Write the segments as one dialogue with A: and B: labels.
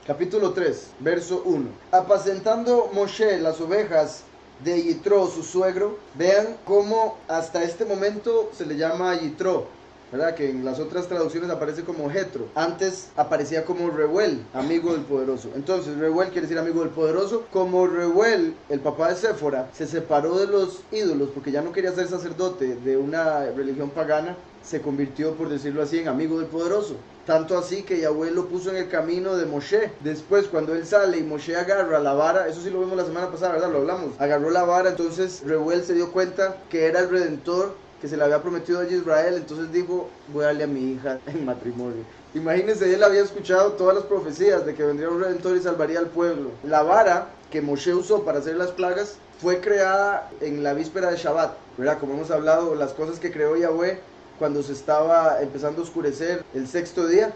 A: capítulo 3, verso 1. Apacentando Moshe las ovejas de Yitro, su suegro, vean cómo hasta este momento se le llama Yitro, ¿verdad? Que en las otras traducciones aparece como Jetro. Antes aparecía como Reuel, amigo del poderoso. Entonces Reuel quiere decir amigo del poderoso. Como Reuel, el papá de Séfora, se separó de los ídolos porque ya no quería ser sacerdote de una religión pagana, se convirtió, por decirlo así, en amigo del poderoso. Tanto así que Yahweh lo puso en el camino de Moshe. Después, cuando él sale y Moshe agarra la vara, eso sí lo vimos la semana pasada, ¿verdad? Lo hablamos. Agarró la vara, entonces Reuel se dio cuenta que era el redentor que se le había prometido a Israel. Entonces dijo, voy a darle a mi hija en matrimonio. Imagínense, él había escuchado todas las profecías de que vendría un redentor y salvaría al pueblo. La vara que Moshe usó para hacer las plagas fue creada en la víspera de Shabbat, ¿verdad? Como hemos hablado, las cosas que creó Yahweh cuando se estaba empezando a oscurecer el sexto día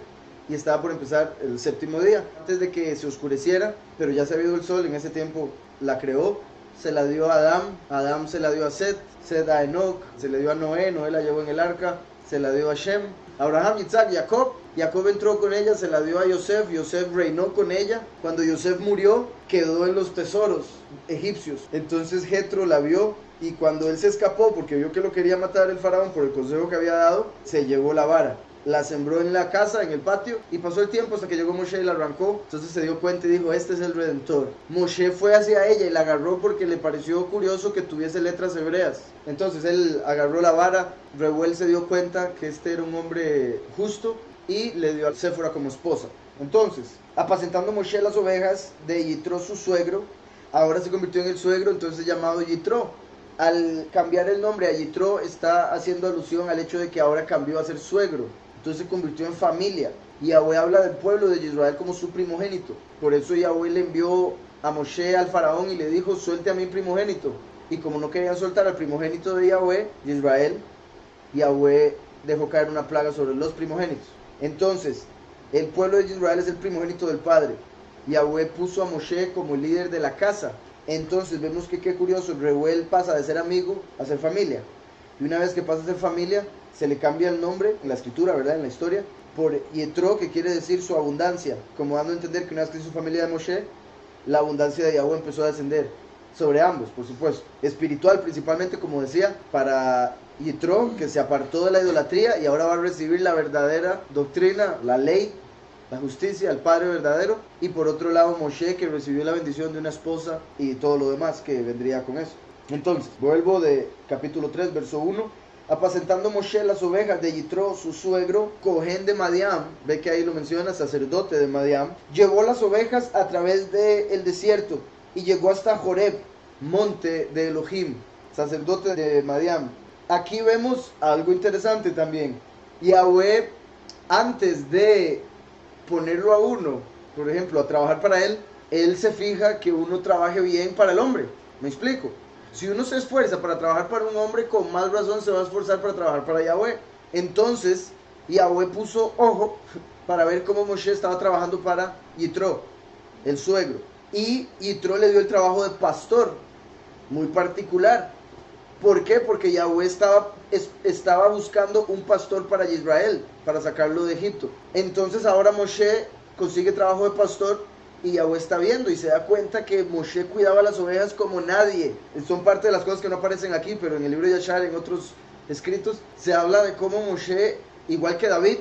A: y estaba por empezar el séptimo día. Antes de que se oscureciera, pero ya se había ido el sol, en ese tiempo la creó, se la dio a Adán, Adán se la dio a Set, Set a Enoch, se le dio a Noé, Noé la llevó en el arca, se la dio a Shem, Abraham, Isaac, Jacob. Jacob entró con ella, se la dio a Yosef, Yosef reinó con ella. Cuando Yosef murió, quedó en los tesoros egipcios. Entonces Jetro la vio y cuando él se escapó, porque vio que lo quería matar el faraón por el consejo que había dado, se llevó la vara, la sembró en la casa, en el patio, y pasó el tiempo hasta que llegó Moshe y la arrancó. Entonces se dio cuenta y dijo, este es el redentor. Moshe fue hacia ella y la agarró porque le pareció curioso que tuviese letras hebreas. Entonces él agarró la vara, Reuel se dio cuenta que este era un hombre justo y le dio a Séfora como esposa. Entonces, apacentando Moshe las ovejas de Yitro, su suegro, ahora se convirtió en el suegro, entonces llamado Yitro. Al cambiar el nombre a Yitro está haciendo alusión al hecho de que ahora cambió a ser suegro. Entonces se convirtió en familia. Y Yahweh habla del pueblo de Israel como su primogénito. Por eso Yahweh le envió a Moshe al faraón y le dijo, suelte a mi primogénito. Y como no querían soltar al primogénito de Yahweh, de Israel, Yahweh dejó caer una plaga sobre los primogénitos. Entonces, el pueblo de Israel es el primogénito del padre. Yahweh puso a Moshe como el líder de la casa. Entonces vemos que qué curioso, Reuel pasa de ser amigo a ser familia. Y una vez que pasa a ser familia, se le cambia el nombre en la escritura, ¿verdad? En la historia, por Yetro, que quiere decir su abundancia, como dando a entender que una vez que hizo familia de Moshe, la abundancia de Yahweh empezó a descender sobre ambos, por supuesto. Espiritual principalmente, como decía, para Yetro, que se apartó de la idolatría y ahora va a recibir la verdadera doctrina, la ley, la justicia, el Padre verdadero. Y por otro lado Moshe, que recibió la bendición de una esposa y todo lo demás que vendría con eso. Entonces, vuelvo de capítulo 3, verso 1. Apacentando Moshe las ovejas de Yitro, su suegro, Cohen de Madiam, ve que ahí lo menciona, sacerdote de Madiam, llevó las ovejas a través del desierto y llegó hasta Joreb, monte de Elohim, sacerdote de Madiam. Aquí vemos algo interesante también. Yahweh, antes de ponerlo a uno, por ejemplo, a trabajar para él se fija que uno trabaje bien para el hombre. ¿Me explico? Si uno se esfuerza para trabajar para un hombre, con más razón se va a esforzar para trabajar para Yahweh. Entonces, Yahweh puso ojo para ver cómo Moshe estaba trabajando para Yitro, el suegro. Y Yitro le dio el trabajo de pastor, muy particular. ¿Por qué? Porque Yahweh estaba buscando un pastor para Israel, para sacarlo de Egipto. Entonces ahora Moshe consigue trabajo de pastor y Yahweh está viendo y se da cuenta que Moshe cuidaba las ovejas como nadie. Son parte de las cosas que no aparecen aquí, pero en el libro de Yashar, en otros escritos, se habla de cómo Moshe, igual que David,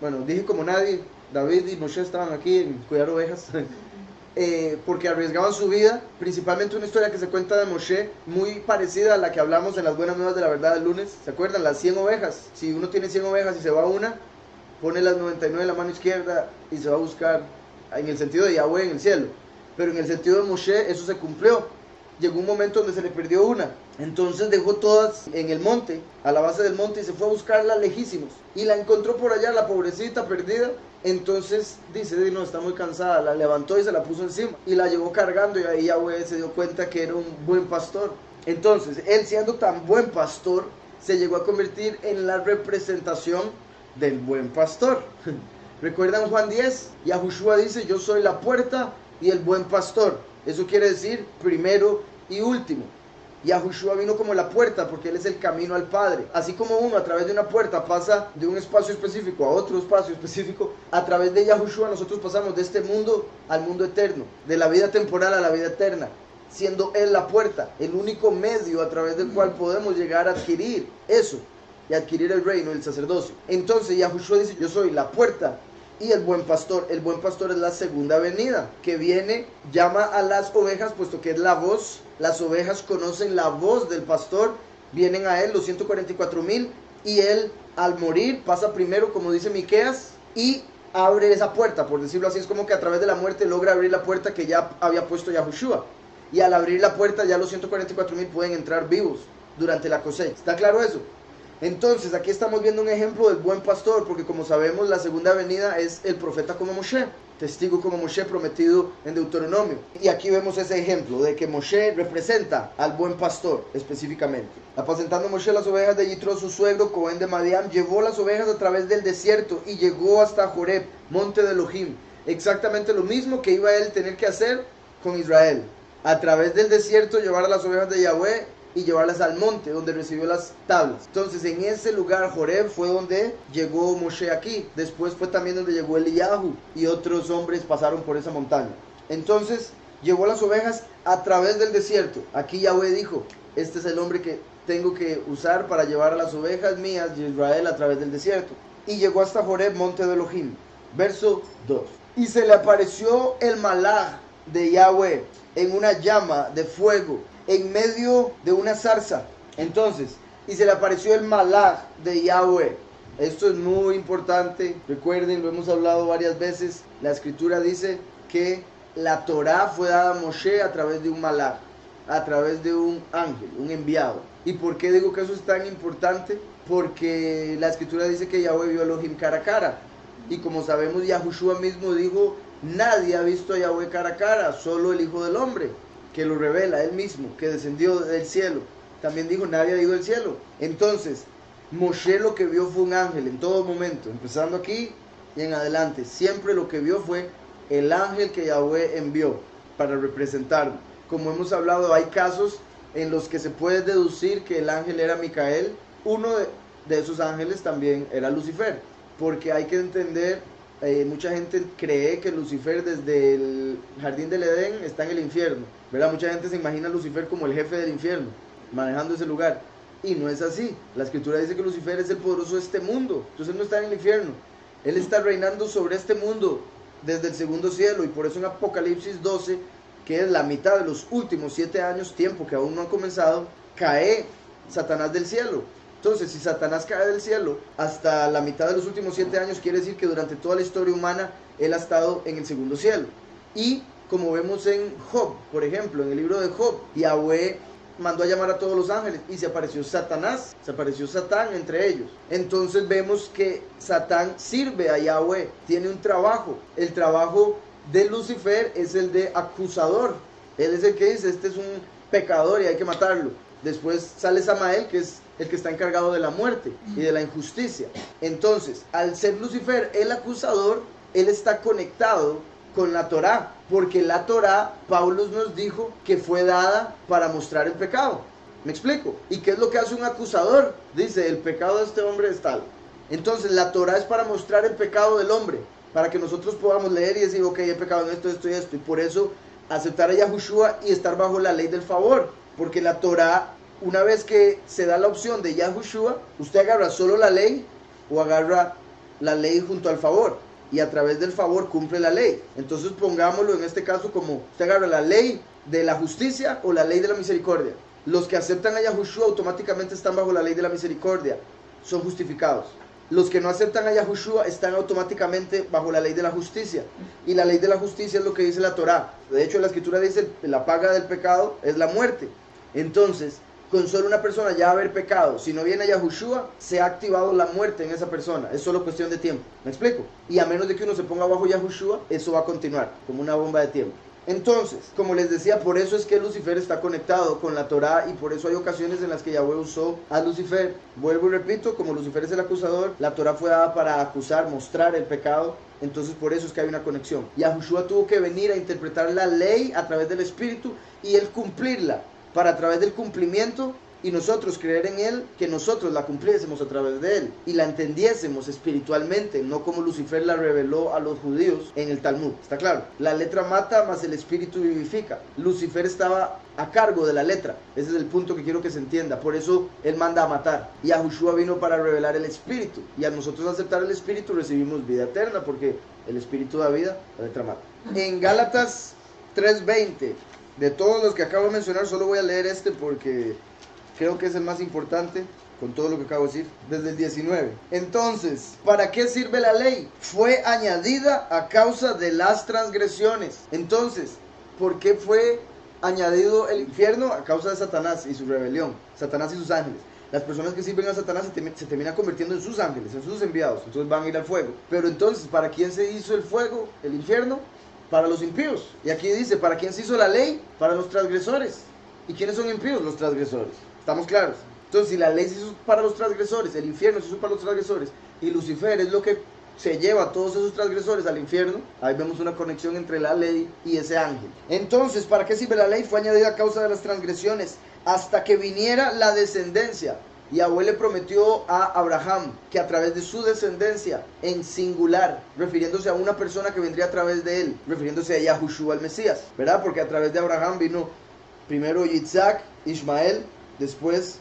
A: bueno, dije como nadie, David y Moshe estaban aquí en cuidar ovejas, porque arriesgaban su vida. Principalmente una historia que se cuenta de Moshe, muy parecida a la que hablamos en las Buenas Nuevas de la Verdad del lunes. ¿Se acuerdan? Las 100 ovejas. Si uno tiene 100 ovejas y se va una, pone las 99 en la mano izquierda y se va a buscar, en el sentido de Yahweh, en el cielo. Pero en el sentido de Moshe, eso se cumplió. Llegó un momento donde se le perdió una. Entonces dejó todas en el monte, a la base del monte, y se fue a buscarla lejísimos. Y la encontró por allá, la pobrecita, perdida. Entonces dice, no, está muy cansada. La levantó y se la puso encima. Y la llevó cargando, y ahí Yahweh se dio cuenta que era un buen pastor. Entonces, él siendo tan buen pastor, se llegó a convertir en la representación del buen pastor. ¿Recuerdan Juan 10? Yahushua dice, yo soy la puerta y el buen pastor. Eso quiere decir primero y último. Yahushua vino como la puerta porque Él es el camino al Padre. Así como uno a través de una puerta pasa de un espacio específico a otro espacio específico, a través de Yahushua nosotros pasamos de este mundo al mundo eterno, de la vida temporal a la vida eterna, siendo Él la puerta, el único medio a través del cual podemos llegar a adquirir eso y adquirir el reino, el sacerdocio. Entonces Yahushua dice: yo soy la puerta y el buen pastor. El buen pastor es la segunda venida, que viene, llama a las ovejas, puesto que es la voz. Las ovejas conocen la voz del pastor, vienen a él los 144,000, y él al morir pasa primero, como dice Miqueas, y abre esa puerta, por decirlo así. Es como que a través de la muerte logra abrir la puerta que ya había puesto Yahushua, y al abrir la puerta ya los 144,000 pueden entrar vivos durante la cosecha. ¿Está claro eso? Entonces aquí estamos viendo un ejemplo del buen pastor, porque como sabemos la segunda venida es el profeta como Moshe, testigo como Moshe prometido en Deuteronomio. Y aquí vemos ese ejemplo de que Moshe representa al buen pastor específicamente. Apacentando Moshe las ovejas de Yitro, su suegro, Cohen de Madián, llevó las ovejas a través del desierto y llegó hasta Joreb, monte de Elohim. Exactamente lo mismo que iba a él tener que hacer con Israel. A través del desierto llevar a las ovejas de Yahweh y llevarlas al monte donde recibió las tablas. Entonces en ese lugar, Joreb, fue donde llegó Moshe aquí. Después fue también donde llegó Eliyahu y otros hombres pasaron por esa montaña. Entonces llevó las ovejas a través del desierto. Aquí Yahweh dijo: este es el hombre que tengo que usar para llevar a las ovejas mías de Israel a través del desierto. Y llegó hasta Joreb, monte de Elohim. Verso 2. Y se le apareció el malaj de Yahweh en una llama de fuego en medio de una zarza. Entonces, y se le apareció el malaj de Yahweh. Esto es muy importante. Recuerden, lo hemos hablado varias veces. La escritura dice que la Torá fue dada a Moshe a través de un malaj, a través de un ángel, un enviado. ¿Y por qué digo que eso es tan importante? Porque la escritura dice que Yahweh vio a Elohim cara a cara. Y como sabemos, Yahushua mismo dijo: nadie ha visto a Yahweh cara a cara, solo el Hijo del Hombre, que lo revela él mismo, que descendió del cielo. También dijo: nadie ha ido al cielo. Entonces Moshe lo que vio fue un ángel en todo momento, empezando aquí y en adelante. Siempre lo que vio fue el ángel que Yahweh envió para representarlo. Como hemos hablado, hay casos en los que se puede deducir que el ángel era Micael. Uno de esos ángeles también era Lucifer, porque hay que entender, mucha gente cree que Lucifer desde el jardín del Edén está en el infierno, ¿verdad? Mucha gente se imagina a Lucifer como el jefe del infierno, manejando ese lugar, y no es así. La escritura dice que Lucifer es el poderoso de este mundo, entonces él no está en el infierno, él está reinando sobre este mundo desde el segundo cielo. Y por eso en Apocalipsis 12, que es la mitad de los últimos 7 años, tiempo que aún no han comenzado, cae Satanás del cielo. Entonces, si Satanás cae del cielo hasta la mitad de los últimos 7 años, quiere decir que durante toda la historia humana él ha estado en el segundo cielo. Y como vemos en Job, por ejemplo, en el libro de Job, Yahweh mandó a llamar a todos los ángeles y se apareció Satanás, se apareció Satán entre ellos. Entonces vemos que Satán sirve a Yahweh, tiene un trabajo. El trabajo de Lucifer es el de acusador. Él es el que dice: este es un pecador y hay que matarlo. Después sale Samael, que es el que está encargado de la muerte y de la injusticia. Entonces, al ser Lucifer el acusador, él está conectado con la Torá, porque la Torá, Pablo nos dijo que fue dada para mostrar el pecado. ¿Me explico? ¿Y qué es lo que hace un acusador? Dice: el pecado de este hombre es tal. Entonces la Torá es para mostrar el pecado del hombre, para que nosotros podamos leer y decir: ok, he pecado en esto, esto y esto. Y por eso aceptar a Yahushua y estar bajo la ley del favor, porque la Torá, una vez que se da la opción de Yahushua, usted agarra solo la ley o agarra la ley junto al favor, y a través del favor cumple la ley. Entonces pongámoslo en este caso como: usted agarra la ley de la justicia o la ley de la misericordia. Los que aceptan a Yahushua automáticamente están bajo la ley de la misericordia, son justificados. Los que no aceptan a Yahushua están automáticamente bajo la ley de la justicia. Y la ley de la justicia es lo que dice la Torá. De hecho, la escritura dice: la paga del pecado es la muerte. Entonces, con solo una persona ya haber pecado, si no viene a Yahushua, se ha activado la muerte en esa persona. Es solo cuestión de tiempo. ¿Me explico? Y a menos de que uno se ponga bajo Yahushua, eso va a continuar como una bomba de tiempo. Entonces, como les decía, por eso es que Lucifer está conectado con la Torá, y por eso hay ocasiones en las que Yahweh usó a Lucifer. Vuelvo y repito, como Lucifer es el acusador, la Torá fue dada para acusar, mostrar el pecado. Entonces por eso es que hay una conexión. Yahushua tuvo que venir a interpretar la ley a través del Espíritu y él cumplirla. para a través del cumplimiento y nosotros creer en Él, que nosotros la cumpliésemos a través de Él y la entendiésemos espiritualmente, no como Lucifer la reveló a los judíos en el Talmud. ¿Está claro? La letra mata, mas el espíritu vivifica. Lucifer estaba a cargo de la letra. Ese es el punto que quiero que se entienda. Por eso Él manda a matar. Y Yahushua vino para revelar el espíritu. Y a nosotros aceptar el espíritu recibimos vida eterna, porque el espíritu da vida, la letra mata. En Gálatas 3:20, de todos los que acabo de mencionar, solo voy a leer este porque creo que es el más importante con todo lo que acabo de decir, desde el 19. Entonces, ¿para qué sirve la ley? Fue añadida a causa de las transgresiones. Entonces, ¿por qué fue añadido el infierno? A causa de Satanás y su rebelión, Satanás y sus ángeles. Las personas que sirven a Satanás se terminan convirtiendo en sus ángeles, en sus enviados, entonces van a ir al fuego. Pero entonces, ¿para quién se hizo el fuego, el infierno? Para los impíos. Y aquí dice, ¿para quién se hizo la ley? Para los transgresores. ¿Y quiénes son impíos? Los transgresores. ¿Estamos claros? Entonces, si la ley se hizo para los transgresores, el infierno se hizo para los transgresores, y Lucifer es lo que se lleva a todos esos transgresores al infierno, ahí vemos una conexión entre la ley y ese ángel. Entonces, ¿para qué sirve la ley? Fue añadida a causa de las transgresiones, hasta que viniera la descendencia. Yahweh le prometió a Abraham que a través de su descendencia, en singular, refiriéndose a una persona que vendría a través de él, refiriéndose a Yahushua el Mesías, ¿verdad? Porque a través de Abraham vino primero Yitzhak, Ismael, después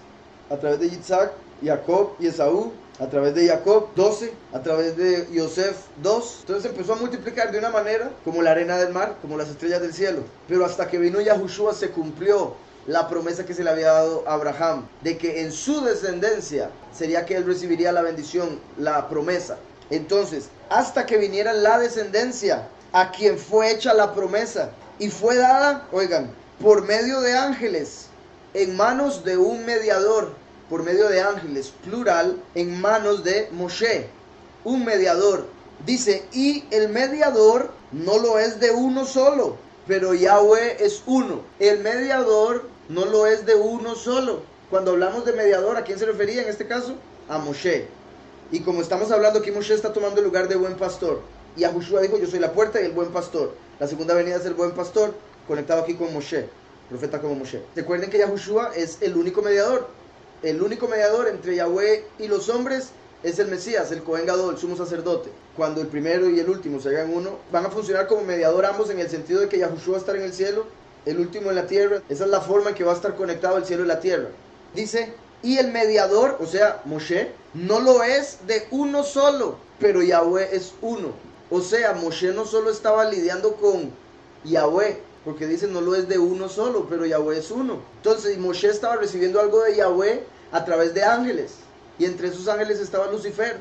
A: a través de Yitzhak, Jacob y Esaú, a través de Jacob 12, a través de Yosef 2. Entonces empezó a multiplicar de una manera como la arena del mar, como las estrellas del cielo. Pero hasta que vino Yahushua se cumplió la promesa que se le había dado a Abraham, de que en su descendencia sería que él recibiría la bendición, la promesa. Entonces, hasta que viniera la descendencia, a quien fue hecha la promesa, y fue dada, oigan, por medio de ángeles, en manos de un mediador, por medio de ángeles, plural, en manos de Moshe, un mediador. Dice, y el mediador no lo es de uno solo, pero Yahweh es uno. El mediador no lo es de uno solo. Cuando hablamos de mediador, ¿a quién se refería en este caso? A Moshe. Y como estamos hablando aquí, Moshe está tomando el lugar de buen pastor. Y Yahushua dijo, yo soy la puerta y el buen pastor. La segunda venida es el buen pastor, conectado aquí con Moshe, profeta como Moshe. Recuerden que Yahushua es el único mediador. El único mediador entre Yahweh y los hombres es el Mesías, el Cohen Gadol, el sumo sacerdote. Cuando el primero y el último se hagan uno, van a funcionar como mediador ambos, en el sentido de que Yahushua va a estar en el cielo, el último en la tierra. Esa es la forma en que va a estar conectado el cielo y la tierra. Dice, y el mediador, o sea, Moshe, no lo es de uno solo, pero Yahweh es uno. O sea, Moshe no solo estaba lidiando con Yahweh, porque dice no lo es de uno solo, pero Yahweh es uno. Entonces Moshe estaba recibiendo algo de Yahweh a través de ángeles, y entre esos ángeles estaba Lucifer,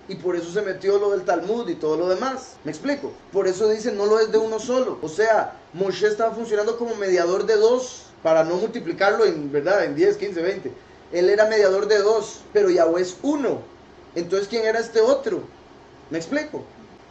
A: y por eso se metió lo del Talmud y todo lo demás. ¿Me explico? Por eso dice no lo es de uno solo. O sea, Moshe estaba funcionando como mediador de dos, para no multiplicarlo en, ¿verdad?, en 10, 15, 20. Él era mediador de dos, pero Yahweh es uno. Entonces, ¿quién era este otro? ¿Me explico?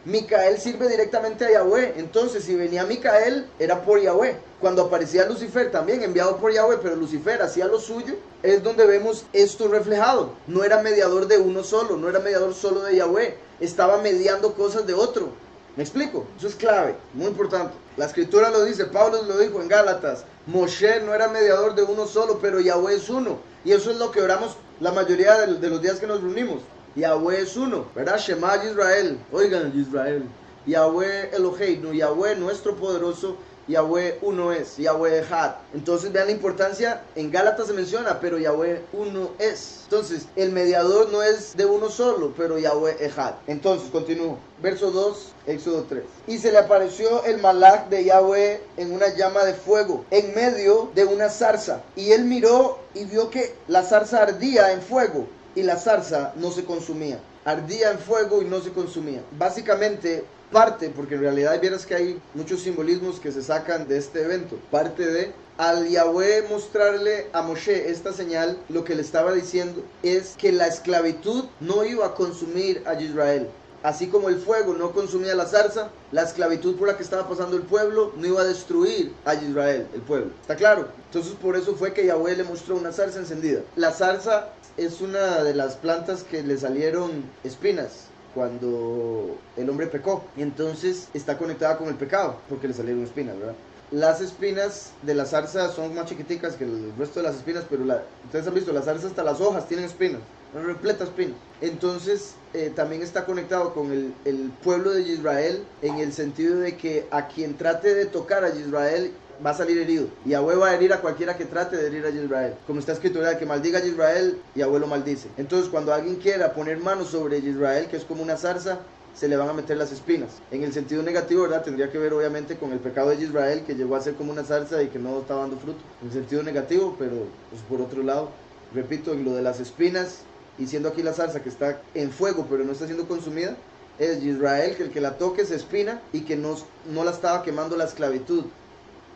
A: Micael sirve directamente a Yahweh. Entonces, si venía Micael, era por Yahweh. Cuando aparecía Lucifer, también enviado por Yahweh, pero Lucifer hacía lo suyo, es donde vemos esto reflejado. No era mediador de uno solo, no era mediador solo de Yahweh, estaba mediando cosas de otro. ¿Me explico? Eso es clave, muy importante. La escritura lo dice, Pablo lo dijo en Gálatas, Moshe no era mediador de uno solo, pero Yahweh es uno. Y eso es lo que oramos la mayoría de los días que nos reunimos. Yahweh es uno, ¿verdad? Shema Israel, oigan Israel, Yahweh Eloheinu, Yahweh nuestro poderoso, Yahweh uno es, Yahweh Echad. Entonces vean la importancia, en Gálatas se menciona, pero Yahweh uno es. Entonces, el mediador no es de uno solo, pero Yahweh Echad. Entonces, continúo. Verso 2, Éxodo 3. Y se le apareció el malach de Yahweh en una llama de fuego, en medio de una zarza. Y él miró y vio que la zarza ardía en fuego, y la zarza no se consumía. Ardía en fuego y no se consumía. Básicamente, parte, porque en realidad vieras que hay muchos simbolismos que se sacan de este evento. Parte de, al Yahweh mostrarle a Moshe esta señal, lo que le estaba diciendo es que la esclavitud no iba a consumir a Israel. Así como el fuego no consumía la zarza, la esclavitud por la que estaba pasando el pueblo no iba a destruir a Israel, el pueblo. ¿Está claro? Entonces por eso fue que Yahweh le mostró una zarza encendida. La zarza es una de las plantas que le salieron espinas cuando el hombre pecó, y entonces está conectada con el pecado porque le salieron espinas, ¿verdad? las espinas de la zarza son más chiquiticas que el resto de las espinas, pero ustedes han visto, la zarza hasta las hojas tienen espinas, repletas espinas. Entonces también está conectado con el pueblo de Israel, en el sentido de que a quien trate de tocar a Israel va a salir herido. Y Yahweh va a herir a cualquiera que trate de herir a Israel. Como está escrito, ¿verdad? Que maldiga a Israel, Yahweh lo maldice. Entonces cuando alguien quiera poner manos sobre Israel, que es como una zarza, se le van a meter las espinas. En el sentido negativo, ¿verdad? Tendría que ver obviamente con el pecado de Israel, que llegó a ser como una zarza y que no está dando fruto. En el sentido negativo, pero pues, por otro lado, repito, en lo de las espinas, y siendo aquí la zarza que está en fuego pero no está siendo consumida, es Israel, que el que la toque es espina y que no la estaba quemando la esclavitud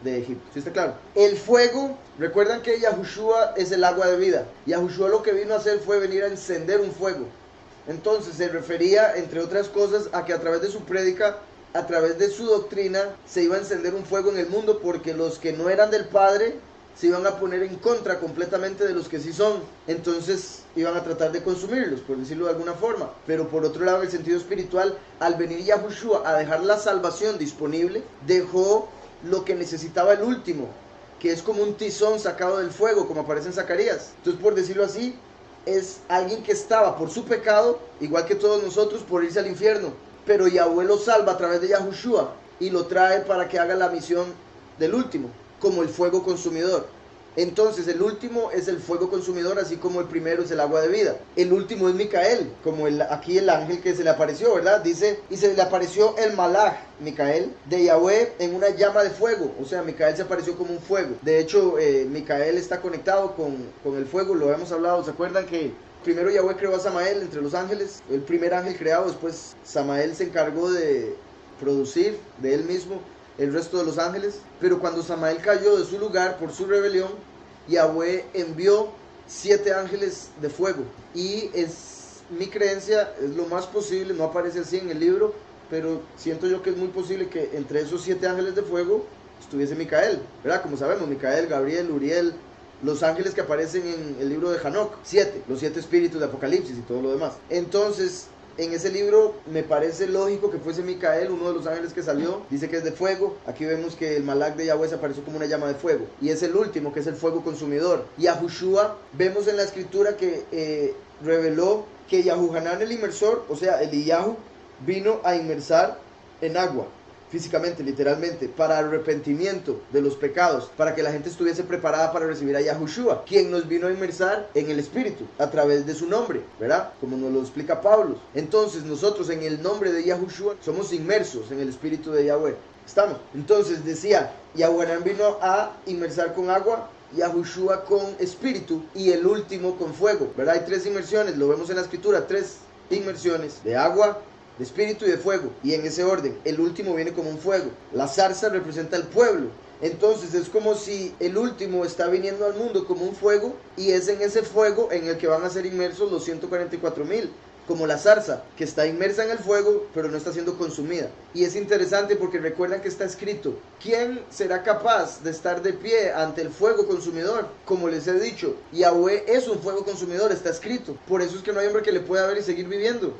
A: de Egipto. ¿Sí está claro? El fuego, recuerdan que Yahushua es el agua de vida. Yahushua lo que vino a hacer fue venir a encender un fuego. Entonces se refería, entre otras cosas, a que a través de su prédica, a través de su doctrina, se iba a encender un fuego en el mundo, porque los que no eran del Padre se iban a poner en contra completamente de los que sí son. Entonces iban a tratar de consumirlos, por decirlo de alguna forma. Pero por otro lado, en el sentido espiritual, al venir Yahushua a dejar la salvación disponible, dejó lo que necesitaba el último, que es como un tizón sacado del fuego, como aparece en Zacarías. Entonces, por decirlo así, es alguien que estaba por su pecado, igual que todos nosotros, por irse al infierno. Pero Yahweh lo salva a través de Yahushua y lo trae para que haga la misión del último, como el fuego consumidor. Entonces el último es el fuego consumidor, así como el primero es el agua de vida. El último es Micael, como aquí el ángel que se le apareció, ¿verdad? Dice, y se le apareció el Malach, Micael, de Yahweh en una llama de fuego. O sea, Micael se apareció como un fuego. De hecho, Micael está conectado con el fuego, lo hemos hablado. ¿Se acuerdan que primero Yahweh creó a Samael entre los ángeles? El primer ángel creado, después Samael se encargó de producir de él mismo el resto de los ángeles. Pero cuando Samael cayó de su lugar por su rebelión, Yahweh envió 7 ángeles de fuego. Y es mi creencia, es lo más posible, no aparece así en el libro, pero siento yo que es muy posible que entre esos 7 ángeles de fuego estuviese Micael, ¿verdad? Como sabemos, Micael, Gabriel, Uriel, los ángeles que aparecen en el libro de Hanoc, 7, los 7 espíritus de Apocalipsis y todo lo demás. Entonces, en ese libro me parece lógico que fuese Micael, uno de los ángeles que salió. Dice que es de fuego. Aquí vemos que el Malach de Yahweh se apareció como una llama de fuego. Y es el último, que es el fuego consumidor. Y a Yahushua, vemos en la escritura que reveló que Yahuhanan el inmersor, o sea, Eliyahu, vino a inmersar en agua. Físicamente, literalmente, para arrepentimiento de los pecados, para que la gente estuviese preparada para recibir a Yahushua, quien nos vino a inmersar en el Espíritu, a través de su nombre, ¿verdad? Como nos lo explica Pablo. Entonces, nosotros en el nombre de Yahushua somos inmersos en el Espíritu de Yahweh. ¿Estamos? Entonces, decía, Yahuanán vino a inmersar con agua, Yahushua con espíritu y el último con fuego, ¿verdad? Hay 3 inmersiones, lo vemos en la escritura, 3 inmersiones de agua, de espíritu y de fuego, y en ese orden. El último viene como un fuego. La zarza representa el pueblo. Entonces es como si el último está viniendo al mundo como un fuego, y es en ese fuego en el que van a ser inmersos los 144,000, como la zarza, que está inmersa en el fuego, pero no está siendo consumida. Y es interesante porque recuerdan que está escrito, ¿quién será capaz de estar de pie ante el fuego consumidor? Como les he dicho, Yahweh es un fuego consumidor, está escrito. Por eso es que no hay hombre que le pueda ver y seguir viviendo,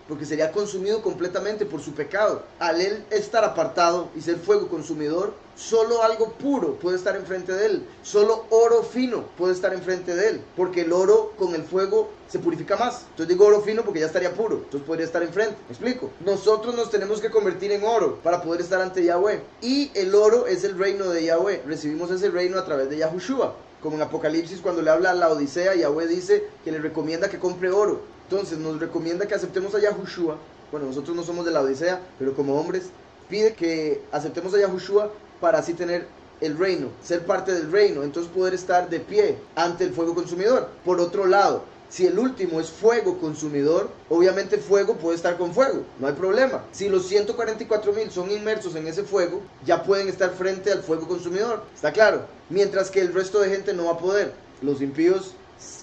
A: porque sería consumido completamente por su pecado. Al él estar apartado y ser fuego consumidor, solo algo puro puede estar enfrente de él, solo oro fino puede estar enfrente de él, porque el oro con el fuego se purifica más. Entonces digo oro fino porque ya estaría puro, entonces podría estar enfrente. ¿Me explico? Nosotros nos tenemos que convertir en oro para poder estar ante Yahweh, y el oro es el reino de Yahweh. Recibimos ese reino a través de Yahushua, como en Apocalipsis cuando le habla a la Odisea, Yahweh dice que le recomienda que compre oro. Entonces nos recomienda que aceptemos a Yahushua. Bueno, nosotros no somos de la Odisea, pero como hombres pide que aceptemos a Yahushua para así tener el reino, ser parte del reino, entonces poder estar de pie ante el fuego consumidor. Por otro lado, si el último es fuego consumidor, obviamente fuego puede estar con fuego, no hay problema. Si los 144,000 son inmersos en ese fuego, ya pueden estar frente al fuego consumidor, ¿está claro? Mientras que el resto de gente no va a poder. Los impíos,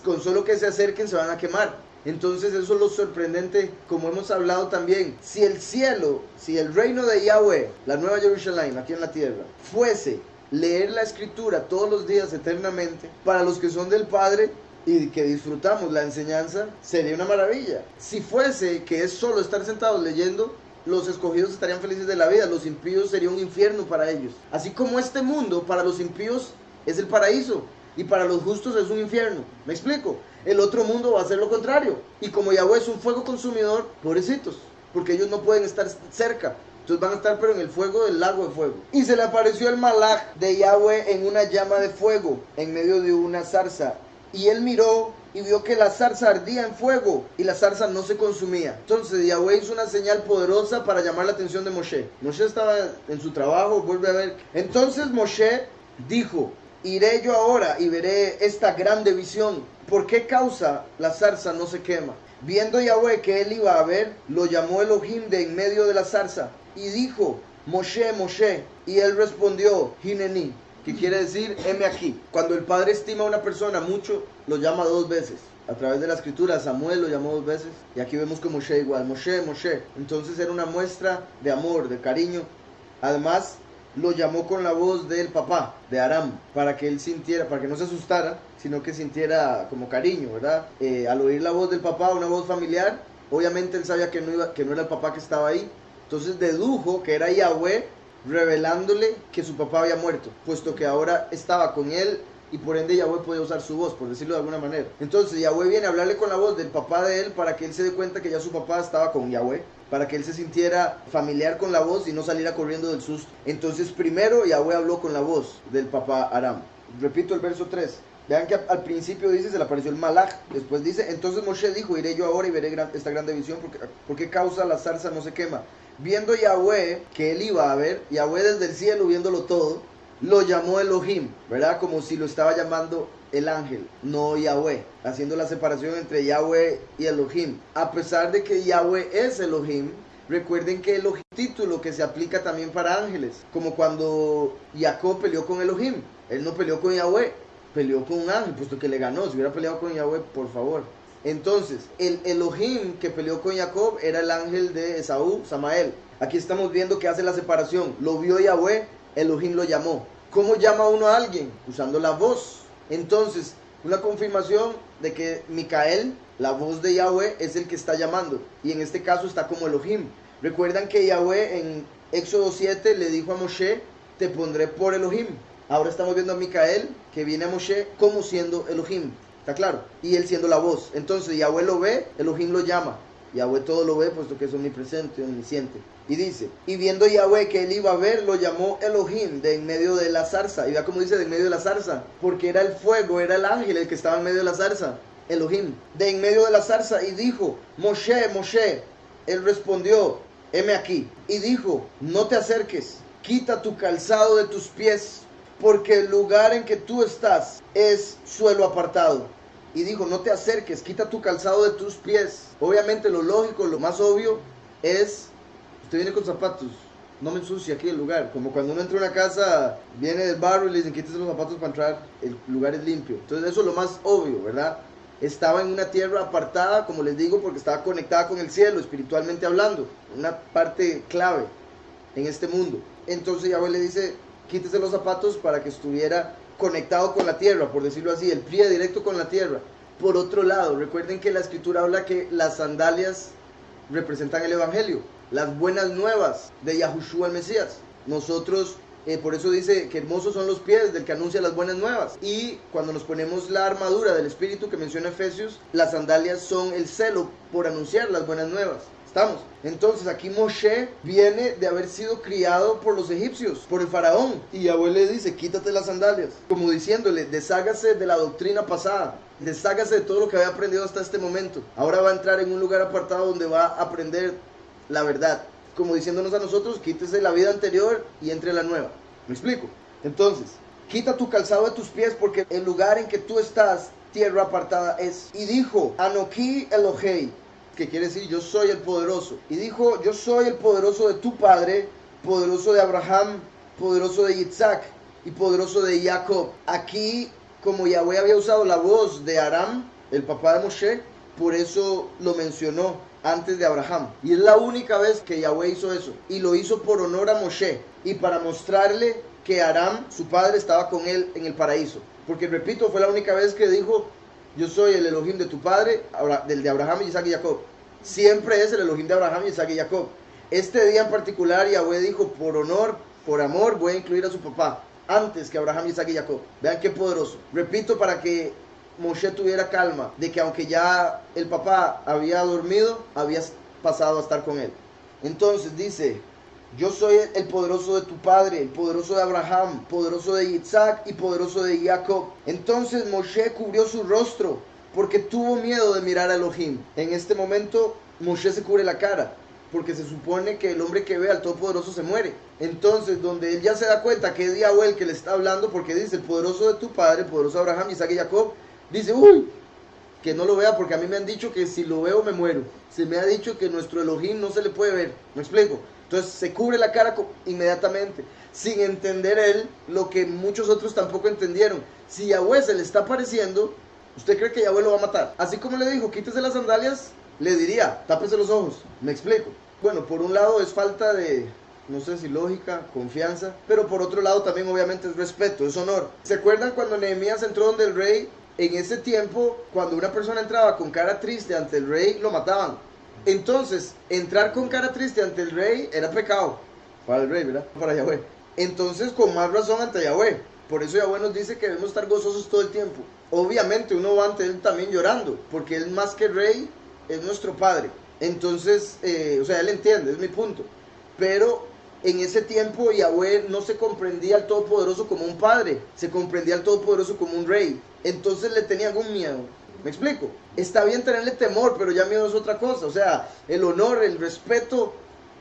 A: con solo que se acerquen, se van a quemar. Entonces eso es lo sorprendente, como hemos hablado también. Si el cielo, si el reino de Yahweh, la nueva Jerusalén aquí en la tierra, fuese leer la escritura todos los días eternamente, para los que son del Padre y que disfrutamos la enseñanza, sería una maravilla. Si fuese que es solo estar sentados leyendo, los escogidos estarían felices de la vida, los impíos sería un infierno para ellos. Así como este mundo para los impíos es el paraíso y para los justos es un infierno. ¿Me explico? El otro mundo va a ser lo contrario. Y como Yahweh es un fuego consumidor, pobrecitos, porque ellos no pueden estar cerca. Entonces van a estar pero en el fuego del lago de fuego. Y se le apareció el malaj de Yahweh en una llama de fuego, en medio de una zarza. Y él miró y vio que la zarza ardía en fuego y la zarza no se consumía. Entonces Yahweh hizo una señal poderosa para llamar la atención de Moshe. Moshe estaba en su trabajo, vuelve a ver. Entonces Moshe dijo: iré yo ahora y veré esta grande visión. ¿Por qué causa la zarza no se quema? Viendo Yahweh que él iba a ver, lo llamó Elohim de en medio de la zarza y dijo: Moshe, Moshe. Y él respondió: Hineni, que quiere decir heme aquí. Cuando el padre estima a una persona mucho, lo llama 2 veces. A través de la escritura, Samuel lo llamó 2 veces. Y aquí vemos que Moshe igual, Moshe, Moshe. Entonces era una muestra de amor, de cariño. Además, lo llamó con la voz del papá, de Aram, para que él sintiera, para que no se asustara, sino que sintiera como cariño, ¿verdad? Al oír la voz del papá, una voz familiar, obviamente él sabía que no era el papá que estaba ahí. Entonces dedujo que era Yahweh revelándole que su papá había muerto, puesto que ahora estaba con él y por ende Yahweh podía usar su voz, por decirlo de alguna manera. Entonces Yahweh viene a hablarle con la voz del papá de él para que él se dé cuenta que ya su papá estaba con Yahweh, para que él se sintiera familiar con la voz y no saliera corriendo del susto. Entonces primero Yahweh habló con la voz del papá Aram. Repito el verso 3. Vean que al principio dice, se le apareció el malaj. Después dice, entonces Moshe dijo: iré yo ahora y veré esta grande visión, porque causa la zarza no se quema. Viendo Yahweh que él iba a ver, Yahweh desde el cielo viéndolo todo, lo llamó Elohim, ¿verdad? Como si lo estaba llamando el ángel, no Yahweh, haciendo la separación entre Yahweh y Elohim. A pesar de que Yahweh es Elohim, recuerden que Elohim es un título que se aplica también para ángeles, como cuando Jacob peleó con Elohim. Él no peleó con Yahweh, peleó con un ángel, puesto que le ganó. Si hubiera peleado con Yahweh, por favor. Entonces, el Elohim que peleó con Jacob era el ángel de Esaú, Samael. Aquí estamos viendo que hace la separación. Lo vio Yahweh, Elohim lo llamó. ¿Cómo llama uno a alguien? Usando la voz. Entonces, una confirmación de que Micael, la voz de Yahweh, es el que está llamando. Y en este caso está como Elohim. Recuerdan que Yahweh en Éxodo 7 le dijo a Moshe: te pondré por Elohim. Ahora estamos viendo a Micael, que viene a Moshe como siendo Elohim. ¿Está claro? Y él siendo la voz. Entonces Yahweh lo ve, Elohim lo llama. Yahweh todo lo ve, puesto que es omnipresente, omnisciente. Y dice, y viendo Yahweh que él iba a ver, lo llamó Elohim de en medio de la zarza. Y vea cómo dice de en medio de la zarza, porque era el fuego, era el ángel el que estaba en medio de la zarza. Elohim, de en medio de la zarza, y dijo: Moshe, Moshe. Él respondió: heme aquí. Y dijo: no te acerques, quita tu calzado de tus pies, porque el lugar en que tú estás es suelo apartado. Y dijo: no te acerques, quita tu calzado de tus pies. Obviamente lo lógico, lo más obvio es: usted viene con zapatos, no me ensucie aquí el lugar. Como cuando uno entra a una casa, viene del barrio y le dicen: quítese los zapatos para entrar, el lugar es limpio. Entonces eso es lo más obvio, ¿verdad? Estaba en una tierra apartada, como les digo, porque estaba conectada con el cielo, espiritualmente hablando. Una parte clave en este mundo. Entonces Yahweh le dice: quítese los zapatos, para que estuviera conectado con la tierra, por decirlo así, el pie directo con la tierra. Por otro lado, recuerden que la escritura habla que las sandalias representan el evangelio, las buenas nuevas de Yahushua el Mesías. Nosotros, por eso dice que hermosos son los pies del que anuncia las buenas nuevas. Y cuando nos ponemos la armadura del Espíritu que menciona Efesios, las sandalias son el celo por anunciar las buenas nuevas. ¿Estamos? Entonces aquí Moshe viene de haber sido criado por los egipcios, por el faraón. Y Yahweh le dice: quítate las sandalias. Como diciéndole: deshágase de la doctrina pasada, deshágase de todo lo que había aprendido hasta este momento. Ahora va a entrar en un lugar apartado donde va a aprender la verdad. Como diciéndonos a nosotros: quítese la vida anterior y entre la nueva. ¿Me explico? Entonces, quita tu calzado de tus pies, porque el lugar en que tú estás, tierra apartada es. Y dijo: Anoki Elohei, que quiere decir: yo soy el poderoso. Y dijo: yo soy el poderoso de tu padre, poderoso de Abraham, poderoso de Isaac y poderoso de Jacob. Aquí, como Yahweh había usado la voz de Aram, el papá de Moshe, por eso lo mencionó antes de Abraham. Y es la única vez que Yahweh hizo eso. Y lo hizo por honor a Moshe y para mostrarle que Aram, su padre, estaba con él en el paraíso. Porque, repito, fue la única vez que dijo: yo soy el Elohim de tu padre, del de Abraham, Isaac y Jacob. Siempre es el Elohim de Abraham, Isaac y Jacob. Este día en particular Yahweh dijo, por honor, por amor, voy a incluir a su papá antes que Abraham, Isaac y Jacob. Vean qué poderoso. Repito, para que Moshe tuviera calma de que aunque ya el papá había dormido, había pasado a estar con él. Entonces dice, yo soy el poderoso de tu padre, el poderoso de Abraham, poderoso de Isaac y poderoso de Jacob. Entonces Moshe cubrió su rostro porque tuvo miedo de mirar a Elohim. En este momento Moshe se cubre la cara porque se supone que el hombre que ve al Todopoderoso se muere. Entonces, donde él ya se da cuenta que es Yahweh el que le está hablando, porque dice, el poderoso de tu padre, el poderoso de Abraham, Isaac y Jacob, dice, uy, que no lo vea porque a mí me han dicho que si lo veo me muero. Se me ha dicho que nuestro Elohim no se le puede ver. ¿Me explico? Entonces se cubre la cara inmediatamente, sin entender él lo que muchos otros tampoco entendieron. Si Yahweh se le está apareciendo, ¿usted cree que Yahweh lo va a matar? Así como le dijo, quítese las sandalias, le diría, tápese los ojos. ¿Me explico? Bueno, por un lado es falta de, no sé si lógica, confianza, pero por otro lado también obviamente es respeto, es honor. ¿Se acuerdan cuando Nehemías entró donde el rey? En ese tiempo, cuando una persona entraba con cara triste ante el rey, lo mataban. Entonces, entrar con cara triste ante el rey era pecado. Para el rey, ¿verdad? Para Yahweh. Entonces, con más razón ante Yahweh. Por eso Yahweh nos dice que debemos estar gozosos todo el tiempo. Obviamente, uno va ante él también llorando, porque él más que rey es nuestro padre. Entonces, o sea, él entiende, es mi punto. Pero en ese tiempo Yahweh no se comprendía al Todopoderoso como un padre, se comprendía al Todopoderoso como un rey. Entonces le tenían un miedo. ¿Me explico? Está bien tenerle temor, pero ya miedo es otra cosa. O sea, el honor, el respeto,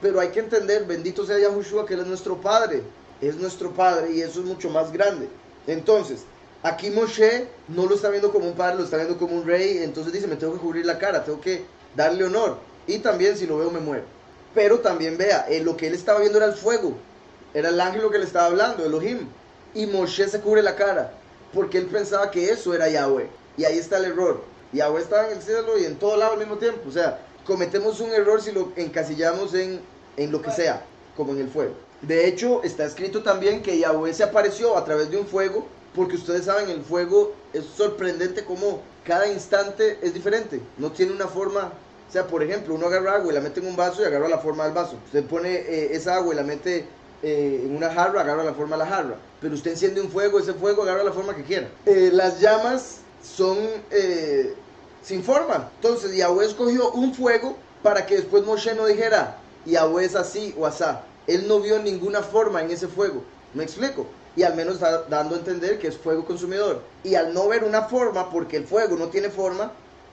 A: pero hay que entender, bendito sea Yahushua, que él es nuestro padre. Es nuestro padre y eso es mucho más grande. Entonces, aquí Moshe no lo está viendo como un padre, lo está viendo como un rey. Entonces dice, me tengo que cubrir la cara, tengo que darle honor. Y también si lo veo me muero. Pero también vea, lo que él estaba viendo era el fuego. Era el ángel que le estaba hablando, Elohim. Y Moshe se cubre la cara, porque él pensaba que eso era Yahweh. Y ahí está el error. Yahweh estaba en el cielo y en todo lado al mismo tiempo. O sea, cometemos un error si lo encasillamos en lo que sea, como en el fuego. De hecho, está escrito también que Yahweh se apareció a través de un fuego, porque ustedes saben, el fuego es sorprendente como cada instante es diferente. No tiene una forma. O sea, por ejemplo, uno agarra agua y la mete en un vaso y agarra la forma del vaso. Usted pone esa agua y la mete en una jarra, agarra la forma de la jarra. Pero usted enciende un fuego, ese fuego agarra la forma que quiera. Las llamas son sin forma. Entonces Yahweh escogió un fuego para que después Moshe no dijera Yahweh es así o asá. Él no vio ninguna forma en ese fuego. ¿Me explico? Y al menos está dando a entender que es fuego consumidor. Y al no ver una forma, porque el fuego no tiene forma,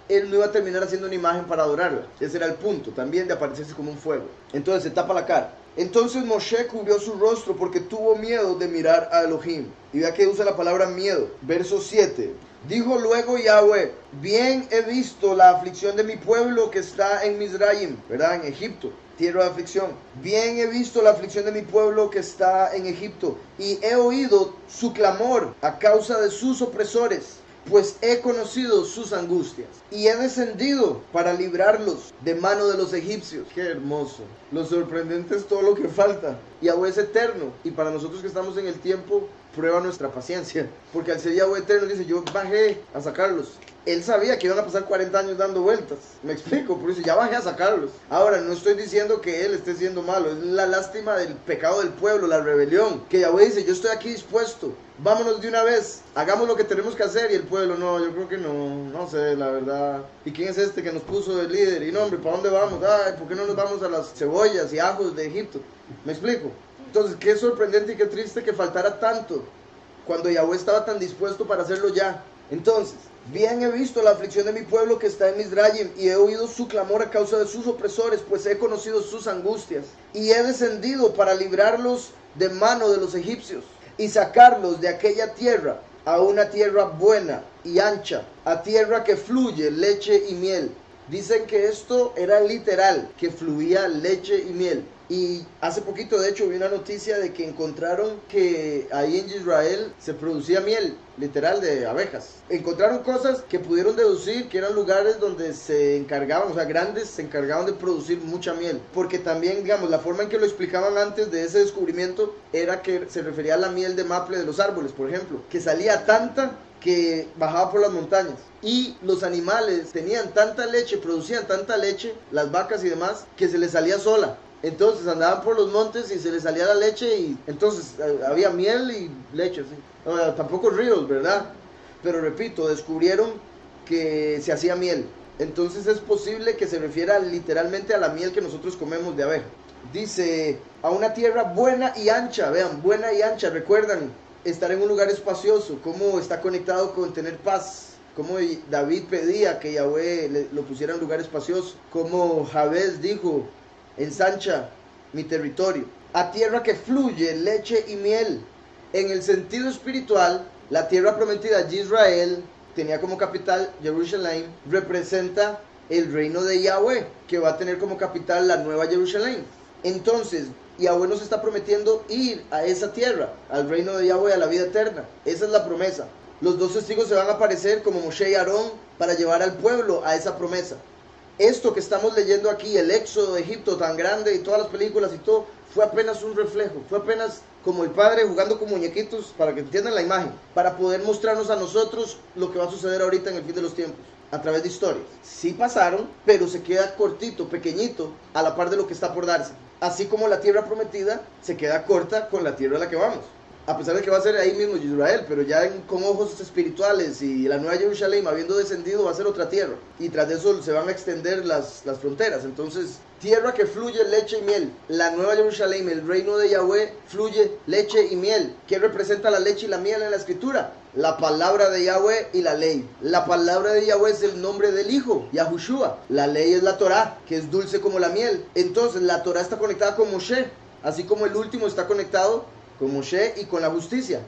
A: él no iba a terminar haciendo una imagen para adorarla. Ese era el punto, también de aparecerse como un fuego. Entonces se tapa la cara. Entonces Moshe cubrió su rostro porque tuvo miedo de mirar a Elohim. Y vea que usa la palabra miedo. Verso 7. Dijo luego Yahweh, bien he visto la aflicción de mi pueblo que está en Mizraim, ¿verdad? En Egipto, tierra de aflicción. Bien he visto la aflicción de mi pueblo que está en Egipto, y he oído su clamor a causa de sus opresores, pues he conocido sus angustias, y he descendido para librarlos de mano de los egipcios. Qué hermoso. Lo sorprendente es todo lo que falta. Yahweh es eterno, y para nosotros que estamos en el tiempo, prueba nuestra paciencia, porque al ser Yahweh eterno dice, yo bajé a sacarlos. Él sabía que iban a pasar 40 años dando vueltas. Me explico, por eso ya bajé a sacarlos. Ahora, no estoy diciendo que él esté siendo malo, es la lástima del pecado del pueblo, la rebelión. Que Yahweh dice, yo estoy aquí dispuesto, vámonos de una vez, hagamos lo que tenemos que hacer. Y el pueblo, no, yo creo que no sé, la verdad. ¿Y quién es este que nos puso de líder? Y no, hombre, ¿para dónde vamos? Ay, ¿por qué no nos vamos a las cebollas y ajos de Egipto? ¿Me explico? Entonces, qué sorprendente y qué triste que faltara tanto cuando Yahweh estaba tan dispuesto para hacerlo ya. Entonces, bien he visto la aflicción de mi pueblo que está en Mizraim, y he oído su clamor a causa de sus opresores, pues he conocido sus angustias, y he descendido para librarlos de mano de los egipcios, y sacarlos de aquella tierra a una tierra buena y ancha, a tierra que fluye leche y miel. Dicen que esto era literal, que fluía leche y miel. Y hace poquito, de hecho, vi una noticia de que encontraron que ahí en Israel se producía miel, literal, de abejas. Encontraron cosas que pudieron deducir que eran lugares donde se encargaban, o sea, grandes, se encargaban de producir mucha miel. Porque también, digamos, la forma en que lo explicaban antes de ese descubrimiento era que se refería a la miel de maple de los árboles, por ejemplo, que salía tanta que bajaba por las montañas, y los animales tenían tanta leche, producían tanta leche, las vacas y demás, que se les salía sola. Entonces andaban por los montes y se les salía la leche y entonces había miel y leche, ¿sí? No, tampoco ríos, ¿verdad? Pero repito, descubrieron que se hacía miel. Entonces es posible que se refiera literalmente a la miel que nosotros comemos de abeja. Dice, a una tierra buena y ancha, vean, buena y ancha, recuerdan, estar en un lugar espacioso, cómo está conectado con tener paz, cómo David pedía que Yahweh lo pusiera en lugar espacioso, como Jabez dijo, ensancha mi territorio, a tierra que fluye leche y miel. En el sentido espiritual, la tierra prometida de Israel tenía como capital Jerusalén, representa el reino de Yahweh, que va a tener como capital la nueva Jerusalén. Entonces, Yahweh nos está prometiendo ir a esa tierra, al reino de Yahweh, a la vida eterna. Esa es la promesa. Los dos testigos se van a aparecer como Moshe y Aarón para llevar al pueblo a esa promesa. Esto que estamos leyendo aquí, el éxodo de Egipto tan grande y todas las películas y todo, fue apenas un reflejo, fue apenas como el padre jugando con muñequitos, para que entiendan la imagen, para poder mostrarnos a nosotros lo que va a suceder ahorita en el fin de los tiempos, a través de historias. Sí pasaron, pero se queda cortito, pequeñito, a la par de lo que está por darse. Así como la tierra prometida se queda corta con la tierra a la que vamos. A pesar de que va a ser ahí mismo Israel, pero ya con ojos espirituales, y la nueva Jerusalén habiendo descendido va a ser otra tierra. Y tras de eso se van a extender las fronteras. Entonces, tierra que fluye leche y miel. La nueva Jerusalén, el reino de Yahweh, fluye leche y miel. ¿Qué representa la leche y la miel en la escritura? La palabra de Yahweh y la ley. La palabra de Yahweh es el nombre del Hijo, Yahushua. La ley es la Torah, que es dulce como la miel. Entonces, la Torah está conectada con Moshe, así como el último está conectado con Moshe y con la justicia.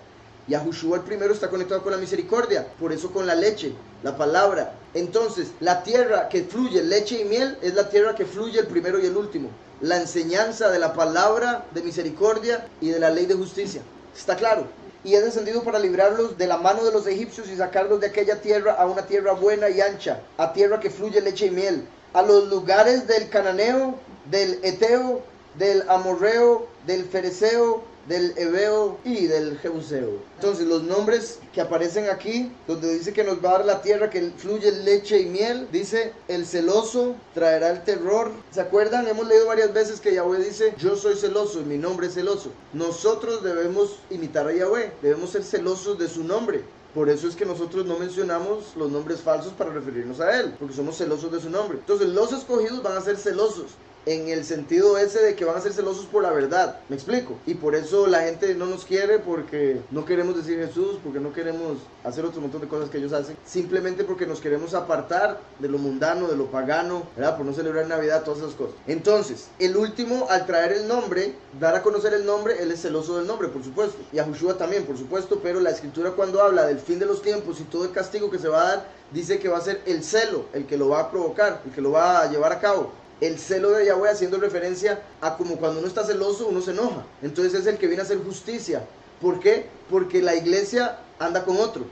A: Yahushua el primero está conectado con la misericordia, por eso con la leche, la palabra. Entonces, la tierra que fluye leche y miel es la tierra que fluye el primero y el último. La enseñanza de la palabra de misericordia y de la ley de justicia. ¿Está claro? Y es descendido para librarlos de la mano de los egipcios y sacarlos de aquella tierra a una tierra buena y ancha, a tierra que fluye leche y miel, a los lugares del cananeo, del eteo, del amorreo, del fereceo, del Ebeo y del Jebuseo. Entonces los nombres que aparecen aquí, donde dice que nos va a dar la tierra que fluye leche y miel, dice el celoso traerá el terror. ¿Se acuerdan? Hemos leído varias veces que Yahweh dice, yo soy celoso y mi nombre es celoso. Nosotros debemos imitar a Yahweh, debemos ser celosos de su nombre. Por eso es que nosotros no mencionamos los nombres falsos para referirnos a Él, porque somos celosos de su nombre. Entonces los escogidos van a ser celosos, en el sentido ese de que van a ser celosos por la verdad, ¿me explico? Y por eso la gente no nos quiere, porque no queremos decir Jesús, porque no queremos hacer otro montón de cosas que ellos hacen, simplemente porque nos queremos apartar de lo mundano, de lo pagano, ¿verdad? Por no celebrar Navidad, todas esas cosas. Entonces, el último, al traer el nombre, dar a conocer el nombre, él es celoso del nombre, por supuesto, y Yahushua también, por supuesto, pero la escritura cuando habla del fin de los tiempos y todo el castigo que se va a dar, dice que va a ser el celo el que lo va a provocar, el que lo va a llevar a cabo. El celo de Yahweh haciendo referencia a como cuando uno está celoso uno se enoja. Entonces es el que viene a hacer justicia. ¿Por qué? Porque la iglesia anda con otro.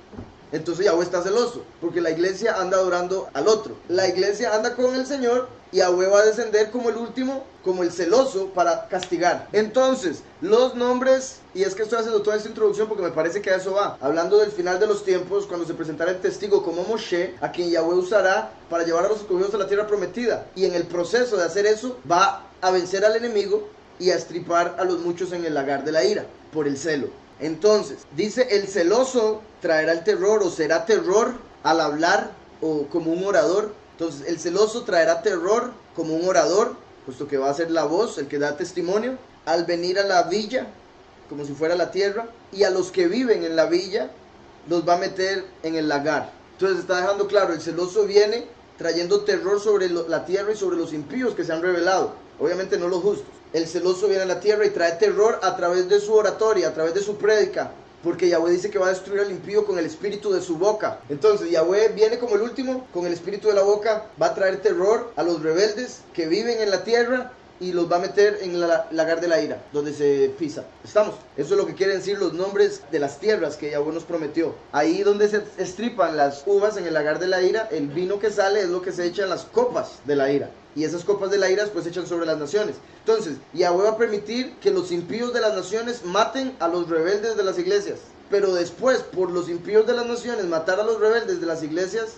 A: Entonces Yahweh está celoso, porque la iglesia anda adorando al otro. La iglesia anda con el Señor y Yahweh va a descender como el último, como el celoso, para castigar. Entonces, los nombres, y es que estoy haciendo toda esta introducción porque me parece que a eso va, hablando del final de los tiempos, cuando se presentará el testigo como Moshe, a quien Yahweh usará para llevar a los escogidos a la tierra prometida. Y en el proceso de hacer eso, va a vencer al enemigo y a estripar a los muchos en el lagar de la ira, por el celo. Entonces, dice, el celoso traerá el terror, o será terror al hablar, o como un orador. Entonces, el celoso traerá terror como un orador, puesto que va a ser la voz, el que da testimonio, al venir a la villa, como si fuera la tierra, y a los que viven en la villa, los va a meter en el lagar. Entonces, está dejando claro, el celoso viene trayendo terror sobre la tierra y sobre los impíos que se han rebelado, obviamente no los justos. El celoso viene a la tierra y trae terror a través de su oratoria, a través de su prédica, porque Yahweh dice que va a destruir al impío con el espíritu de su boca. Entonces Yahweh viene como el último, con el espíritu de la boca, va a traer terror a los rebeldes que viven en la tierra y los va a meter en el lagar de la ira, donde se pisa. ¿Estamos? Eso es lo que quieren decir los nombres de las tierras que Yahweh nos prometió. Ahí donde se estripan las uvas en el lagar de la ira, el vino que sale es lo que se echa en las copas de la ira. Y esas copas de la ira pues se echan sobre las naciones. Entonces, Yahweh va a permitir que los impíos de las naciones maten a los rebeldes de las iglesias. Pero después, por los impíos de las naciones matar a los rebeldes de las iglesias,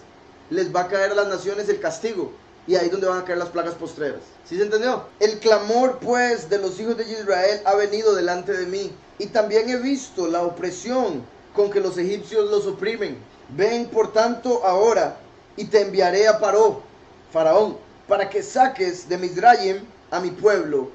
A: les va a caer a las naciones el castigo y ahí es donde van a caer las plagas postreras. ¿Sí se entendió? El clamor pues de los hijos de Israel ha venido delante de mí, y también he visto la opresión con que los egipcios los oprimen. Ven por tanto ahora, y te enviaré a Faraón, para que saques de Mizraim a mi pueblo,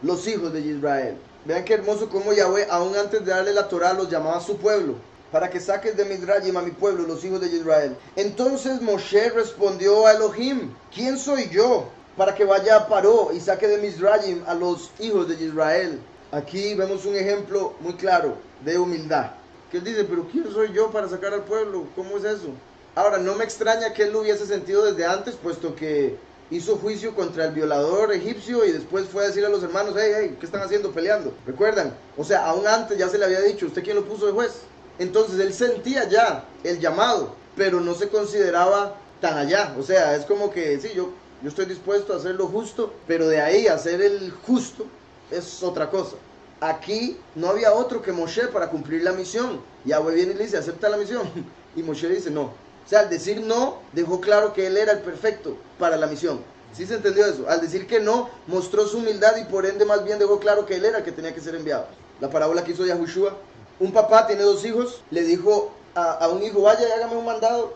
A: los hijos de Israel. Vean qué hermoso como Yahweh, aún antes de darle la Torá, los llamaba su pueblo. Para que saques de Mizraim a mi pueblo, los hijos de Israel. Entonces Moshe respondió a Elohim: ¿quién soy yo para que vaya a Paró y saque de Mizraim a los hijos de Israel? Aquí vemos un ejemplo muy claro de humildad. Que él dice: pero ¿quién soy yo para sacar al pueblo? ¿Cómo es eso? Ahora, no me extraña que él lo hubiese sentido desde antes, puesto que hizo juicio contra el violador egipcio y después fue a decirle a los hermanos: hey, ¿qué están haciendo peleando? ¿Recuerdan? O sea, aún antes ya se le había dicho: ¿usted quién lo puso de juez? Entonces él sentía ya el llamado, pero no se consideraba tan allá. O sea, es como que sí, yo estoy dispuesto a hacer lo justo, pero de ahí a hacer el justo es otra cosa. Aquí no había otro que Moshe para cumplir la misión. Yahweh viene y le dice: acepta la misión. Y Moshe dice: no. O sea, al decir no, dejó claro que él era el perfecto para la misión. ¿Sí se entendió eso? Al decir que no, mostró su humildad y por ende más bien dejó claro que él era el que tenía que ser enviado. La parábola que hizo Yahushua: un papá tiene 2 hijos, le dijo a un hijo: vaya y hágame un mandado.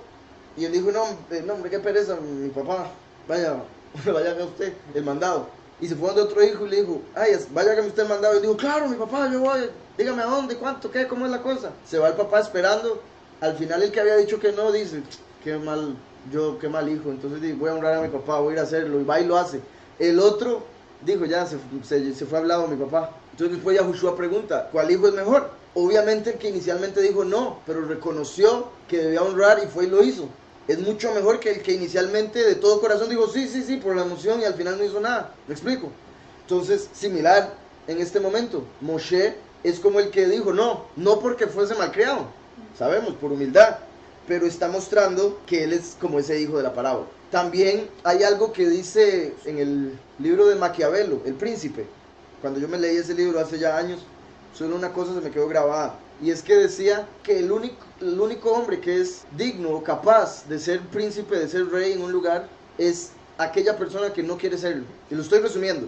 A: Y él dijo: no, hombre, qué pereza, mi papá, vaya haga usted el mandado. Y se fue donde otro hijo y le dijo: ay, vaya hágame usted el mandado. Y él dijo: claro, mi papá, yo voy, dígame a dónde, cuánto, qué, cómo es la cosa. Se va el papá esperando. Al final el que había dicho que no dice: qué mal hijo. Entonces digo: voy a honrar a mi papá, voy a ir a hacerlo. Y va y lo hace. El otro dijo: ya se fue hablado mi papá. Entonces después Yahushua pregunta: ¿cuál hijo es mejor? Obviamente el que inicialmente dijo no, pero reconoció que debía honrar y fue y lo hizo. Es mucho mejor que el que inicialmente de todo corazón dijo sí, por la emoción y al final no hizo nada. ¿Me explico? Entonces, similar en este momento. Moshe es como el que dijo no porque fuese malcriado, sabemos, por humildad, pero está mostrando que él es como ese hijo de la parábola. También hay algo que dice en el libro de Maquiavelo, El Príncipe. Cuando yo me leí ese libro hace ya años, solo una cosa se me quedó grabada, y es que decía que el único hombre que es digno o capaz de ser príncipe, de ser rey en un lugar, es aquella persona que no quiere serlo. Y lo estoy resumiendo.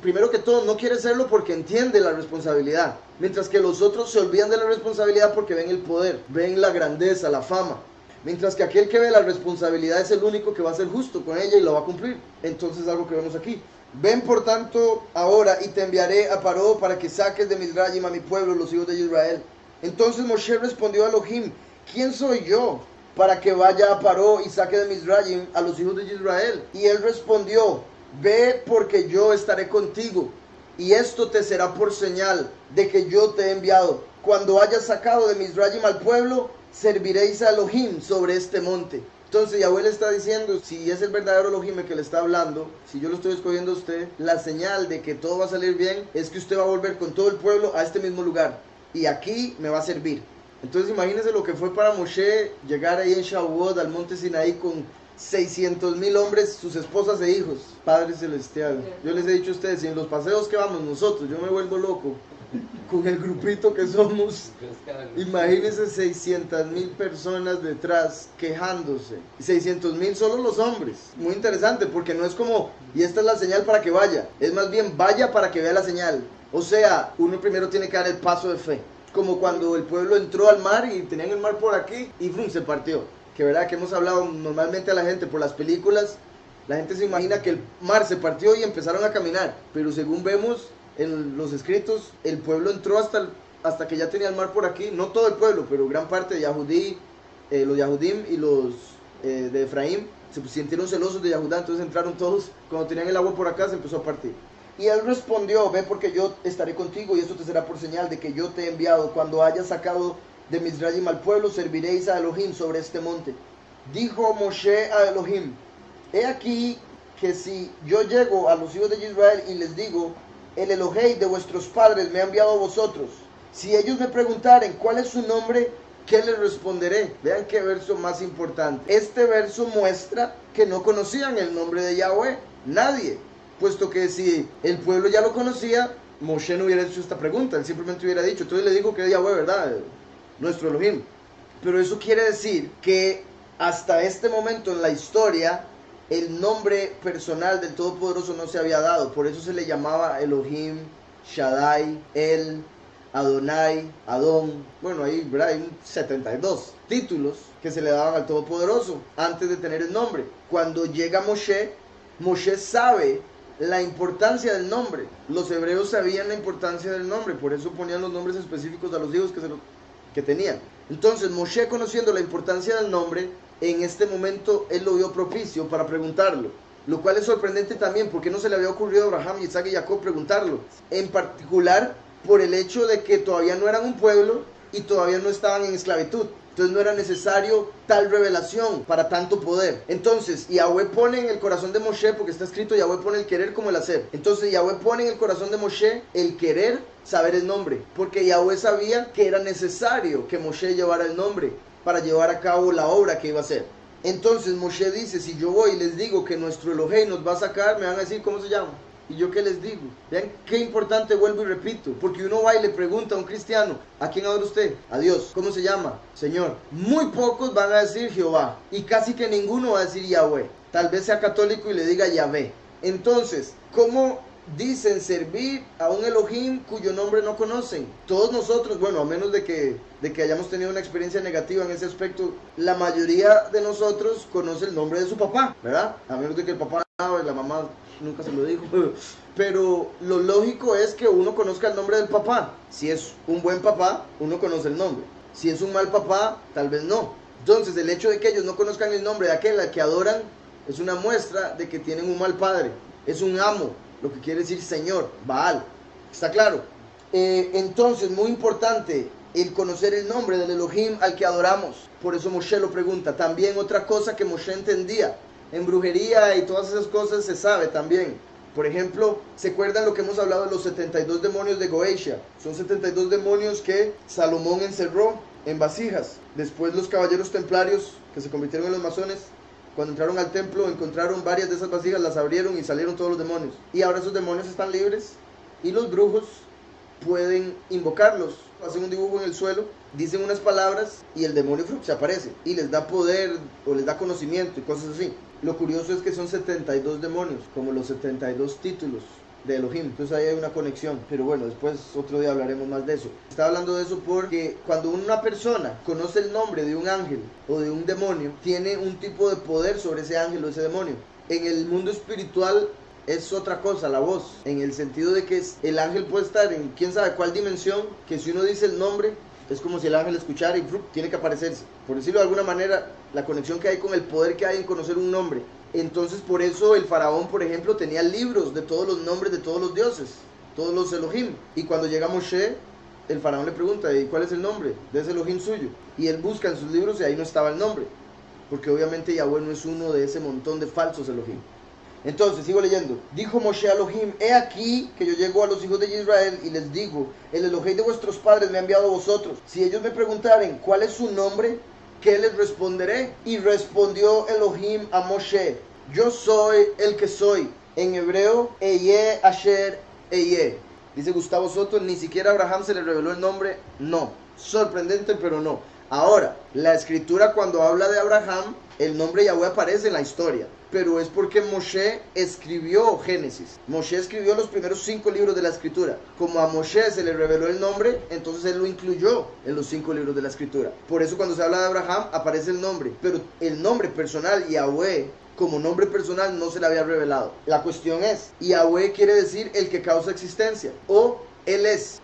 A: Primero que todo, no quiere serlo porque entiende la responsabilidad, mientras que los otros se olvidan de la responsabilidad porque ven el poder, ven la grandeza, la fama. Mientras que aquel que ve la responsabilidad es el único que va a ser justo con ella y lo va a cumplir. Entonces es algo que vemos aquí. Ven por tanto ahora y te enviaré a Paró para que saques de Mizraim a mi pueblo, los hijos de Israel. Entonces Moshe respondió a Elohim: ¿quién soy yo para que vaya a Paró y saque de Mizraim a los hijos de Israel? Y él respondió: ve, porque yo estaré contigo, y esto te será por señal de que yo te he enviado. Cuando hayas sacado de Mizraim al pueblo, serviréis a Elohim sobre este monte. Entonces Yahweh le está diciendo, si es el verdadero Elohim el que le está hablando, si yo lo estoy escogiendo a usted, la señal de que todo va a salir bien es que usted va a volver con todo el pueblo a este mismo lugar, y aquí me va a servir. Entonces imagínense lo que fue para Moshe llegar ahí en Shavuot al monte Sinaí con 600,000 hombres, sus esposas e hijos. Padre Celestial, yo les he dicho a ustedes, si en los paseos que vamos nosotros, yo me vuelvo loco con el grupito que somos, imagínense 600,000 personas detrás quejándose, 600,000 solo los hombres. Muy interesante, porque no es como, y esta es la señal para que vaya, es más bien vaya para que vea la señal. O sea, uno primero tiene que dar el paso de fe, como cuando el pueblo entró al mar y tenían el mar por aquí y ¡frum!, se partió. Que verdad que hemos hablado normalmente a la gente por las películas, la gente se imagina que el mar se partió y empezaron a caminar, pero según vemos en los escritos, el pueblo entró hasta que ya tenía el mar por aquí. No todo el pueblo, pero gran parte de Yahudí, los Yahudim y los de Efraín se sintieron celosos de Yahudá, entonces entraron todos. Cuando tenían el agua por acá se empezó a partir. Y él respondió: ve, porque yo estaré contigo y esto te será por señal de que yo te he enviado. Cuando hayas sacado de Mizraim al pueblo, serviréis a Elohim sobre este monte. Dijo Moshe a Elohim: he aquí que si yo llego a los hijos de Israel y les digo: el Elohei de vuestros padres me ha enviado a vosotros, si ellos me preguntaren cuál es su nombre, ¿qué les responderé? Vean qué verso más importante. Este verso muestra que no conocían el nombre de Yahweh, nadie, puesto que si el pueblo ya lo conocía, Moshe no hubiera hecho esta pregunta, él simplemente hubiera dicho: entonces le digo que es Yahweh, ¿verdad? Nuestro Elohim. Pero eso quiere decir que hasta este momento en la historia, el nombre personal del Todopoderoso no se había dado. Por eso se le llamaba Elohim, Shaddai, El, Adonai, Adón. Bueno, ahí, ¿verdad? Hay 72 títulos que se le daban al Todopoderoso antes de tener el nombre. Cuando llega Moshe, Moshe sabe la importancia del nombre. Los hebreos sabían la importancia del nombre, por eso ponían los nombres específicos a los hijos que tenían. Entonces Moshe, conociendo la importancia del nombre, en este momento él lo vio propicio para preguntarlo, lo cual es sorprendente también porque no se le había ocurrido a Abraham, Isaac y Jacob preguntarlo, en particular por el hecho de que todavía no eran un pueblo y todavía no estaban en esclavitud. Entonces no era necesario tal revelación para tanto poder. Entonces Yahweh pone en el corazón de Moshe, porque está escrito, Yahweh pone el querer como el hacer. Entonces Yahweh pone en el corazón de Moshe el querer saber el nombre, porque Yahweh sabía que era necesario que Moshe llevara el nombre para llevar a cabo la obra que iba a hacer. Entonces Moshe dice, si yo voy y les digo que nuestro Elohim nos va a sacar, me van a decir, ¿cómo se llama? ¿Y yo qué les digo? Vean qué importante, vuelvo y repito, porque uno va y le pregunta a un cristiano, ¿a quién adora usted? A Dios. ¿Cómo se llama? Señor. Muy pocos van a decir Jehová, y casi que ninguno va a decir Yahweh. Tal vez sea católico y le diga Yahvé. Entonces, ¿cómo dicen servir a un Elohim cuyo nombre no conocen? Todos nosotros, bueno, a menos de que hayamos tenido una experiencia negativa en ese aspecto, la mayoría de nosotros conoce el nombre de su papá, ¿verdad? A menos de que el papá o la mamá nunca se lo dijo. Pero lo lógico es que uno conozca el nombre del papá. Si es un buen papá, uno conoce el nombre. Si es un mal papá, tal vez no. Entonces el hecho de que ellos no conozcan el nombre de aquel al que adoran es una muestra de que tienen un mal padre. Es un amo, lo que quiere decir señor, Baal. ¿Está claro? Entonces, muy importante el conocer el nombre del Elohim al que adoramos. Por eso Moshe lo pregunta. También otra cosa que Moshe entendía, en brujería y todas esas cosas se sabe también. Por ejemplo, ¿se acuerdan lo que hemos hablado de los 72 demonios de Goetia? Son 72 demonios que Salomón encerró en vasijas. Después los caballeros templarios, que se convirtieron en los masones, cuando entraron al templo encontraron varias de esas vasijas, las abrieron y salieron todos los demonios. Y ahora esos demonios están libres y los brujos pueden invocarlos. Hacen un dibujo en el suelo, dicen unas palabras y el demonio se aparece y les da poder o les da conocimiento y cosas así. Lo curioso es que son 72 demonios, como los 72 títulos de Elohim. Entonces ahí hay una conexión, pero bueno, después otro día hablaremos más de eso. Estaba hablando de eso porque cuando una persona conoce el nombre de un ángel o de un demonio, tiene un tipo de poder sobre ese ángel o ese demonio. En el mundo espiritual es otra cosa, la voz, en el sentido de que el ángel puede estar en quién sabe cuál dimensión, que si uno dice el nombre, es como si el ángel escuchara y tiene que aparecerse. Por decirlo de alguna manera, la conexión que hay con el poder que hay en conocer un nombre. Entonces por eso el faraón, por ejemplo, tenía libros de todos los nombres de todos los dioses, todos los Elohim. Y cuando llega Moshe, el faraón le pregunta, ¿y cuál es el nombre de ese Elohim suyo? Y él busca en sus libros y ahí no estaba el nombre, porque obviamente Yahweh no es uno de ese montón de falsos Elohim. Entonces, sigo leyendo. Dijo Moshe a Elohim, he aquí que yo llego a los hijos de Israel y les digo, el Elohim de vuestros padres me ha enviado a vosotros. Si ellos me preguntaren cuál es su nombre, ¿qué les responderé? Y respondió Elohim a Moshe, yo soy el que soy. En hebreo, Eye Asher Eye. Dice Gustavo Soto, ni siquiera a Abraham se le reveló el nombre. No, sorprendente, pero no. Ahora, la escritura cuando habla de Abraham, el nombre Yahweh aparece en la historia, pero es porque Moshe escribió Génesis. Moshe escribió los primeros 5 libros de la escritura. Como a Moshe se le reveló el nombre, entonces él lo incluyó en los 5 libros de la escritura. Por eso cuando se habla de Abraham aparece el nombre, pero el nombre personal Yahweh como nombre personal no se le había revelado. La cuestión es, Yahweh quiere decir el que causa existencia, o Él es.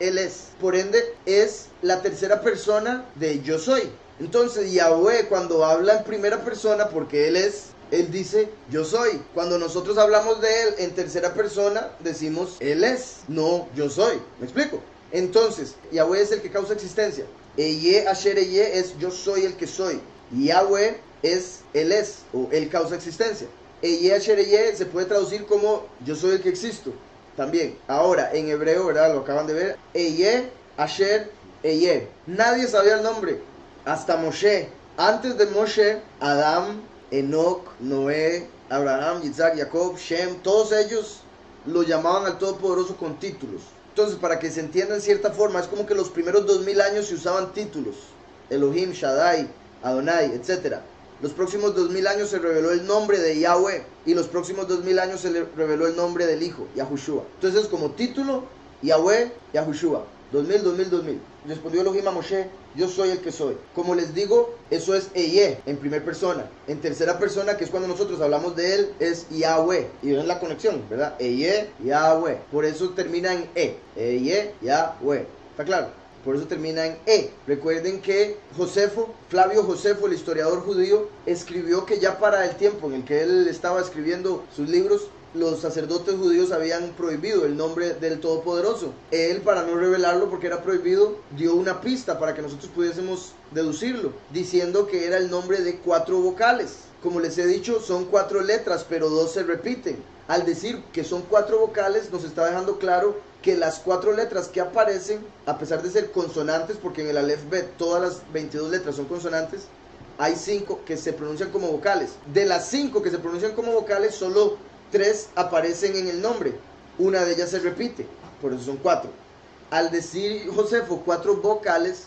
A: Por ende, es la tercera persona de yo soy. Entonces, Yahweh cuando habla en primera persona, porque Él es, Él dice yo soy. Cuando nosotros hablamos de Él en tercera persona, decimos Él es, no yo soy. ¿Me explico? Entonces, Yahweh es el que causa existencia. Eye Asher Eye es yo soy el que soy. Yahweh es Él es, o Él causa existencia. Eye Asher Eye se puede traducir como yo soy el que existo. También, ahora en hebreo, ¿verdad? Lo acaban de ver. Eye, Asher, Eye. Nadie sabía el nombre, hasta Moshe. Antes de Moshe, Adán, Enoch, Noé, Abraham, Isaac, Jacob, Shem, todos ellos lo llamaban al Todopoderoso con títulos. Entonces, para que se entienda en cierta forma, es como que los primeros 2000 años se usaban títulos. Elohim, Shaddai, Adonai, etc. Los próximos 2000 años se reveló el nombre de Yahweh. Y los próximos 2000 años se le reveló el nombre del Hijo, Yahushua. Entonces, como título, Yahweh, Yahushua. 2000. Respondió Elohim a Moshe, yo soy el que soy. Como les digo, eso es Eye, en primera persona. En tercera persona, que es cuando nosotros hablamos de él, es Yahweh. Y ven la conexión, ¿verdad? Eye, Yahweh. Por eso termina en E. Eye, Yahweh. ¿Está claro? Por eso termina en E. Recuerden que Flavio Josefo, el historiador judío, escribió que ya para el tiempo en el que él estaba escribiendo sus libros, los sacerdotes judíos habían prohibido el nombre del Todopoderoso. Él, para no revelarlo porque era prohibido, dio una pista para que nosotros pudiésemos deducirlo, diciendo que era el nombre de 4 vocales. Como les he dicho, son 4 letras, pero 2 se repiten. Al decir que son 4 vocales, nos está dejando claro que las 4 letras que aparecen, a pesar de ser consonantes, porque en el Aleph Bet todas las 22 letras son consonantes, hay 5 que se pronuncian como vocales. De las 5 que se pronuncian como vocales, solo 3 aparecen en el nombre. Una de ellas se repite, por eso son 4. Al decir Josefo 4 vocales,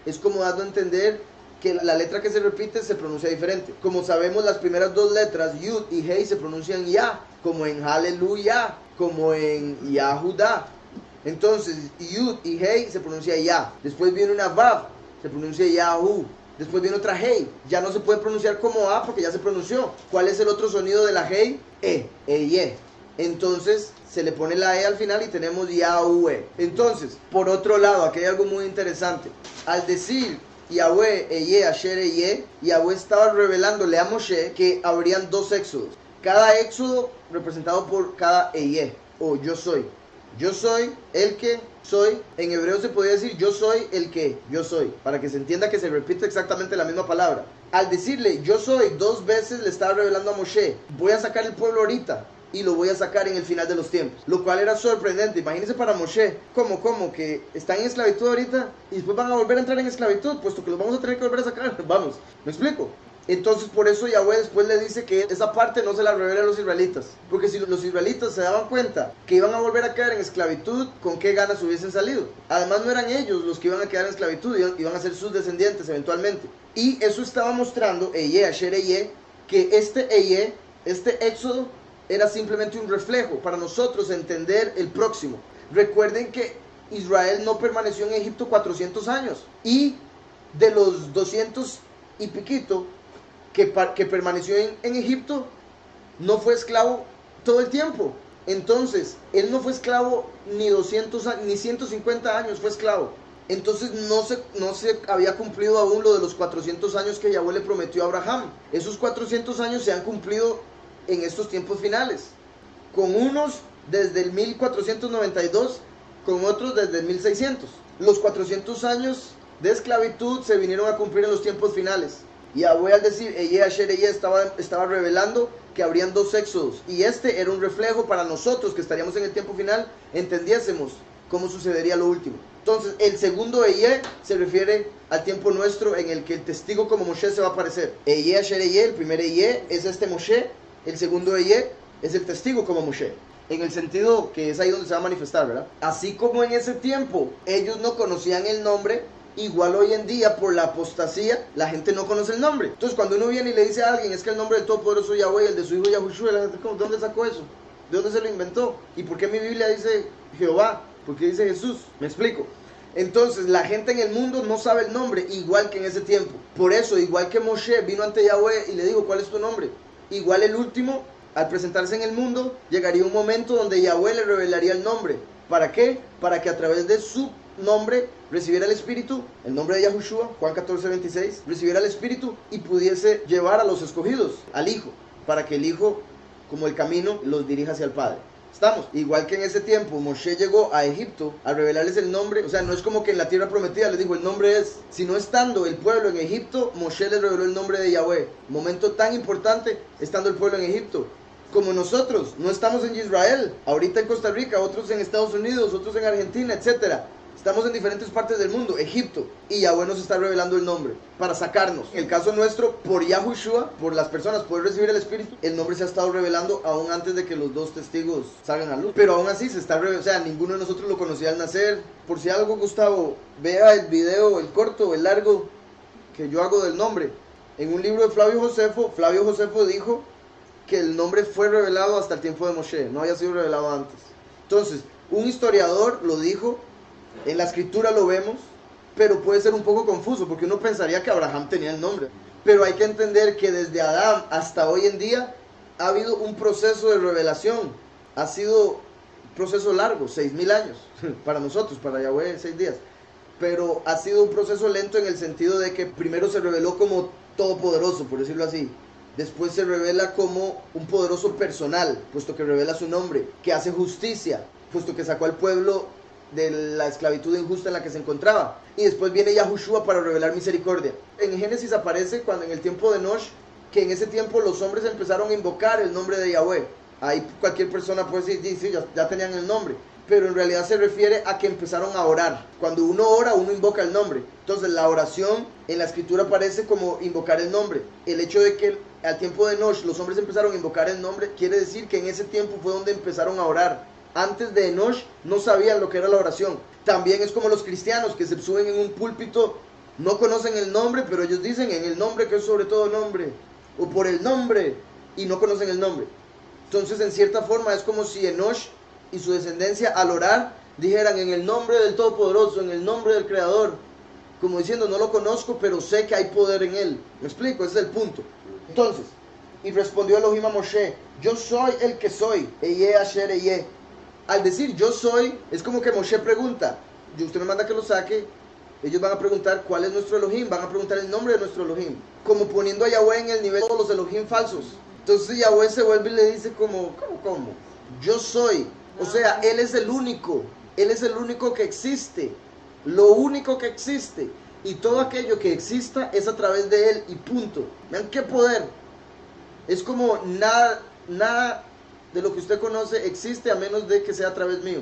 A: es como dando a entender que la letra que se repite se pronuncia diferente. Como sabemos, las primeras 2 letras, Yud y Hei, se pronuncian Ya, como en Aleluya, como en Yahudá. Entonces, Yud y Hei se pronuncia Ya. Después viene una Vav, se pronuncia Yahu. Después viene otra Hei. Ya no se puede pronunciar como A porque ya se pronunció. ¿Cuál es el otro sonido de la Hei? Eye. Entonces se le pone la E al final y tenemos Yahweh. Entonces, por otro lado, aquí hay algo muy interesante. Al decir Yahweh, Eye, Asher, Eye, Yahweh estaba revelándole a Moshe que habrían 2 éxodos. Cada éxodo representado por cada Eye, o yo soy. Yo soy el que soy. En hebreo se podría decir yo soy el que yo soy, para que se entienda que se repite exactamente la misma palabra. Al decirle yo soy 2 veces, le estaba revelando a Moshe, voy a sacar el pueblo ahorita y lo voy a sacar en el final de los tiempos, lo cual era sorprendente. Imagínense para Moshe, ¿cómo? Que están en esclavitud ahorita y después van a volver a entrar en esclavitud, puesto que los vamos a tener que volver a sacar. Vamos, ¿me explico? Entonces por eso Yahweh después le dice que esa parte no se la revela a los israelitas, porque si los israelitas se daban cuenta que iban a volver a quedar en esclavitud, ¿con qué ganas hubiesen salido? Además no eran ellos los que iban a quedar en esclavitud, iban a ser sus descendientes eventualmente. Y eso estaba mostrando Eye, Asher, Eye, que este éxodo era simplemente un reflejo para nosotros entender el próximo. Recuerden que Israel no permaneció en Egipto 400 años, y de los 200 y piquito que permaneció en Egipto, no fue esclavo todo el tiempo. Entonces, él no fue esclavo ni 200 ni 150 años fue esclavo. Entonces no se había cumplido aún lo de los 400 años que Yahweh le prometió a Abraham. Esos 400 años se han cumplido en estos tiempos finales, con unos desde el 1492, con otros desde el 1600. Los 400 años de esclavitud se vinieron a cumplir en los tiempos finales. Yahweh, al decir Eye, Asher, Eye, estaba revelando que habrían 2 éxodos, y este era un reflejo para nosotros que estaríamos en el tiempo final, entendiésemos cómo sucedería lo último. Entonces el segundo Eye se refiere al tiempo nuestro en el que el testigo como Moshe se va a aparecer. Eye, Asher, Eye, el primer Eye es este Moshe, el segundo Eye es el testigo como Moshe, en el sentido que es ahí donde se va a manifestar, ¿verdad? Así como en ese tiempo ellos no conocían el nombre, igual hoy en día por la apostasía la gente no conoce el nombre. Entonces cuando uno viene y le dice a alguien, es que el nombre del Todopoderoso Yahweh, el de su hijo Yahushua, la gente como, ¿de dónde sacó eso? ¿De dónde se lo inventó? ¿Y por qué mi Biblia dice Jehová? ¿Por qué dice Jesús? Me explico. Entonces la gente en el mundo no sabe el nombre, igual que en ese tiempo. Por eso, igual que Moshe vino ante Yahweh y le dijo, ¿cuál es tu nombre? Igual el último, al presentarse en el mundo, llegaría un momento donde Yahweh le revelaría el nombre. ¿Para qué? Para que a través de su nombre recibiera el Espíritu, el nombre de Yahushua, Juan 14:26, recibiera el Espíritu y pudiese llevar a los escogidos, al Hijo, para que el Hijo, como el camino, los dirija hacia el Padre. ¿Estamos? Igual que en ese tiempo Moshe llegó a Egipto a revelarles el nombre, o sea, no es como que en la tierra prometida les dijo el nombre es, sino estando el pueblo en Egipto, Moshe les reveló el nombre de Yahweh. Momento tan importante estando el pueblo en Egipto. Como nosotros, no estamos en Israel, ahorita en Costa Rica, otros en Estados Unidos, otros en Argentina, etcétera. Estamos en diferentes partes del mundo, Egipto, y Yahweh nos está revelando el nombre para sacarnos. En el caso nuestro, por Yahushua, por las personas poder recibir el Espíritu, el nombre se ha estado revelando aún antes de que los 2 testigos salgan a luz. Pero aún así se está revelando, o sea, ninguno de nosotros lo conocía al nacer. Por si algo, Gustavo, vea el video, el corto o el largo que yo hago del nombre En un libro de Flavio Josefo dijo que el nombre fue revelado hasta el tiempo de Moshe, no había sido revelado antes. Entonces, un historiador lo dijo, en la escritura lo vemos, pero puede ser un poco confuso, porque uno pensaría que Abraham tenía el nombre. Pero hay que entender que desde Adán hasta hoy en día ha habido un proceso de revelación. Ha sido un proceso largo, 6.000 años, para nosotros, para Yahweh 6 días. Pero ha sido un proceso lento en el sentido de que primero se reveló como todopoderoso, por decirlo así. Después se revela como un poderoso personal, puesto que revela su nombre, que hace justicia, puesto que sacó al pueblo de la esclavitud injusta en la que se encontraba. Y después viene Yahushua para revelar misericordia. En Génesis aparece cuando en el tiempo de Enosh, que en ese tiempo los hombres empezaron a invocar el nombre de Yahweh. Ahí cualquier persona puede decir, sí, ya tenían el nombre. Pero en realidad se refiere a que empezaron a orar. Cuando uno ora, uno invoca el nombre. Entonces la oración en la escritura aparece como invocar el nombre. El hecho de que al tiempo de Enosh los hombres empezaron a invocar el nombre, quiere decir que en ese tiempo fue donde empezaron a orar. Antes de Enosh no sabían lo que era la oración. También es como los cristianos que se suben en un púlpito, no conocen el nombre, pero ellos dicen en el nombre que es sobre todo nombre, o por el nombre, y no conocen el nombre. Entonces en cierta forma es como si Enosh y su descendencia al orar dijeran en el nombre del Todopoderoso, en el nombre del Creador, como diciendo no lo conozco, pero sé que hay poder en él. ¿Me explico? Ese es el punto. Entonces, y respondió Elohim a Moshe, yo soy el que soy, Eye Asher Eye. Al decir yo soy, es como que Moshe pregunta, usted me manda que lo saque, ellos van a preguntar cuál es nuestro Elohim, van a preguntar el nombre de nuestro Elohim, como poniendo a Yahweh en el nivel de todos los Elohim falsos. Entonces Yahweh se vuelve y le dice ¿cómo? Yo soy, o sea, Él es el único que existe, lo único que existe, y todo aquello que exista es a través de Él y punto. Vean qué poder, es como nada de lo que usted conoce existe a menos de que sea a través mío.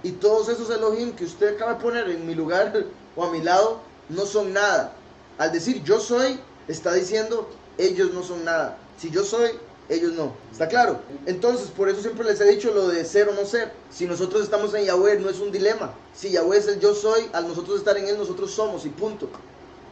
A: Y todos esos Elohim que usted acaba de poner en mi lugar o a mi lado no son nada. Al decir yo soy, está diciendo ellos no son nada. Si yo soy, ellos no. ¿Está claro? Entonces, por eso siempre les he dicho lo de ser o no ser. Si nosotros estamos en Yahweh, no es un dilema. Si Yahweh es el yo soy, al nosotros estar en Él, nosotros somos y punto.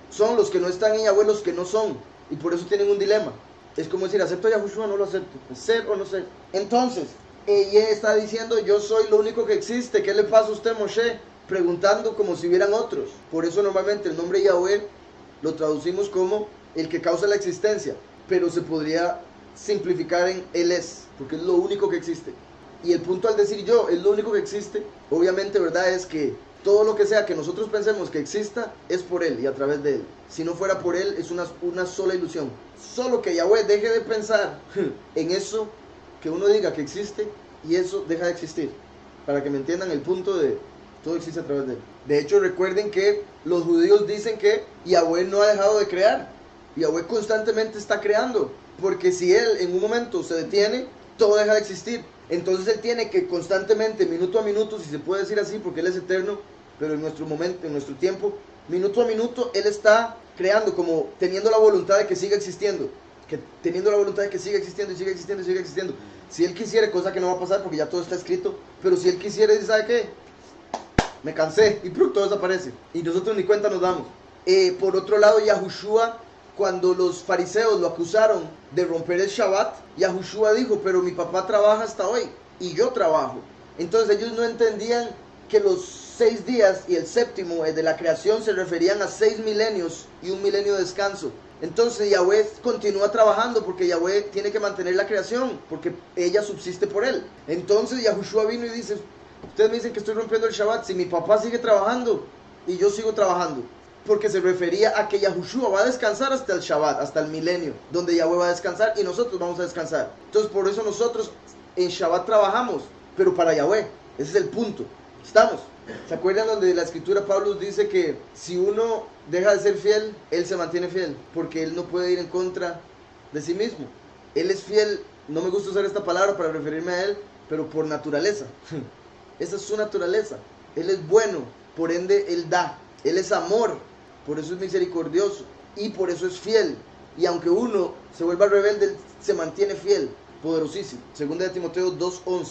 A: Son los que no están en Yahweh los que no son. Y por eso tienen un dilema. Es como decir, ¿acepto a Yahushua o no lo acepto? ¿Ser o no ser? Entonces, ella está diciendo, yo soy lo único que existe. ¿Qué le pasa a usted, Moshe? Preguntando como si hubieran otros. Por eso normalmente el nombre Yahweh lo traducimos como el que causa la existencia. Pero se podría simplificar en Él es, porque es lo único que existe. Y el punto al decir yo, es lo único que existe, obviamente, ¿verdad? Es que todo lo que sea que nosotros pensemos que exista, es por Él y a través de Él. Si no fuera por Él, es una sola ilusión. Solo que Yahweh deje de pensar en eso que uno diga que existe, y eso deja de existir. Para que me entiendan el punto de todo existe a través de Él. De hecho, recuerden que los judíos dicen que Yahweh no ha dejado de crear. Yahweh constantemente está creando. Porque si Él en un momento se detiene, todo deja de existir. Entonces Él tiene que constantemente, minuto a minuto, si se puede decir así, porque Él es eterno, pero en nuestro momento, en nuestro tiempo, minuto a minuto, Él está creando, como teniendo la voluntad de que siga existiendo. Teniendo la voluntad de que siga existiendo y siga existiendo y siga existiendo. Si Él quisiera, cosa que no va a pasar porque ya todo está escrito, pero si Él quisiera, ¿sabe qué? Me cansé y todo desaparece. Y nosotros ni cuenta nos damos. Por otro lado, Yahushua, cuando los fariseos lo acusaron de romper el Shabbat, Yahushua dijo, pero mi papá trabaja hasta hoy y yo trabajo. Entonces ellos no entendían que los 6 días y el séptimo de la creación se referían a 6 milenios y un milenio de descanso. Entonces Yahweh continúa trabajando porque Yahweh tiene que mantener la creación, porque ella subsiste por él. Entonces Yahushua vino y dice, ustedes me dicen que estoy rompiendo el Shabbat, si mi papá sigue trabajando y yo sigo trabajando. Porque se refería a que Yahushua va a descansar hasta el Shabbat, hasta el milenio, donde Yahweh va a descansar y nosotros vamos a descansar. Entonces por eso nosotros en Shabbat trabajamos, pero para Yahweh. Ese es el punto. ¿Estamos? ¿Se acuerdan donde la escritura Pablo dice que si uno deja de ser fiel, él se mantiene fiel? Porque él no puede ir en contra de sí mismo. Él es fiel, no me gusta usar esta palabra para referirme a él, pero por naturaleza. Esa es su naturaleza. Él es bueno, por ende él da. Él es amor, por eso es misericordioso y por eso es fiel. Y aunque uno se vuelva rebelde, él se mantiene fiel, poderosísimo. Segunda de Timoteo 2:11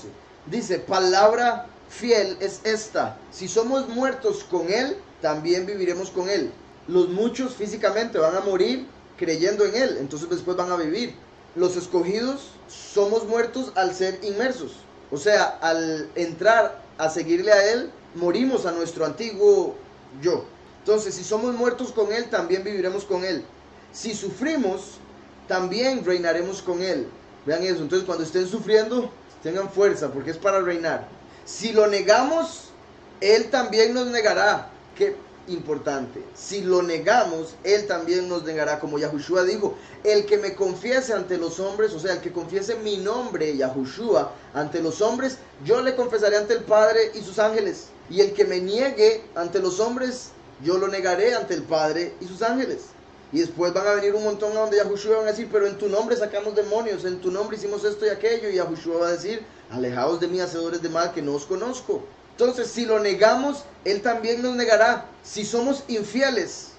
A: dice, palabra fiel es esta: si somos muertos con Él, también viviremos con Él. Los muchos físicamente van a morir creyendo en Él, entonces después van a vivir. Los escogidos somos muertos al ser inmersos, o sea, al entrar a seguirle a Él, morimos a nuestro antiguo yo. Entonces, si somos muertos con Él, también viviremos con Él. Si sufrimos, también reinaremos con Él. Vean eso, entonces cuando estén sufriendo, tengan fuerza, porque es para reinar. Si lo negamos, Él también nos negará. Qué importante. Si lo negamos, Él también nos negará. Como Yahushua dijo, el que me confiese ante los hombres, o sea, el que confiese mi nombre, Yahushua, ante los hombres, yo le confesaré ante el Padre y sus ángeles. Y el que me niegue ante los hombres, yo lo negaré ante el Padre y sus ángeles. Y después van a venir un montón a donde Yahushua van a decir, pero en tu nombre sacamos demonios, en tu nombre hicimos esto y aquello. Y Yahushua va a decir, alejaos de mí, hacedores de mal, que no os conozco. Entonces, si lo negamos, Él también nos negará. Si somos infieles,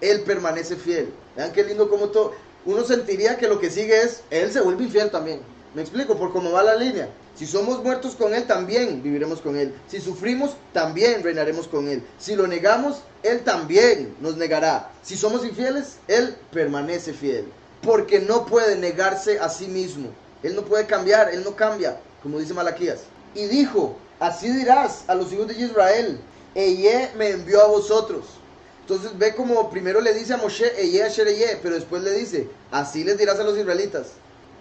A: Él permanece fiel. Vean qué lindo como todo. Uno sentiría que lo que sigue es, Él se vuelve infiel también. ¿Me explico? Por cómo va la línea. Si somos muertos con Él, también viviremos con Él. Si sufrimos, también reinaremos con Él. Si lo negamos, Él también nos negará. Si somos infieles, Él permanece fiel. Porque no puede negarse a sí mismo. Él no puede cambiar, Él no cambia, como dice Malaquías. Y dijo, así dirás a los hijos de Israel, Eye me envió a vosotros. Entonces ve como primero le dice a Moshe, Eye asher Eye, pero después le dice, así les dirás a los israelitas,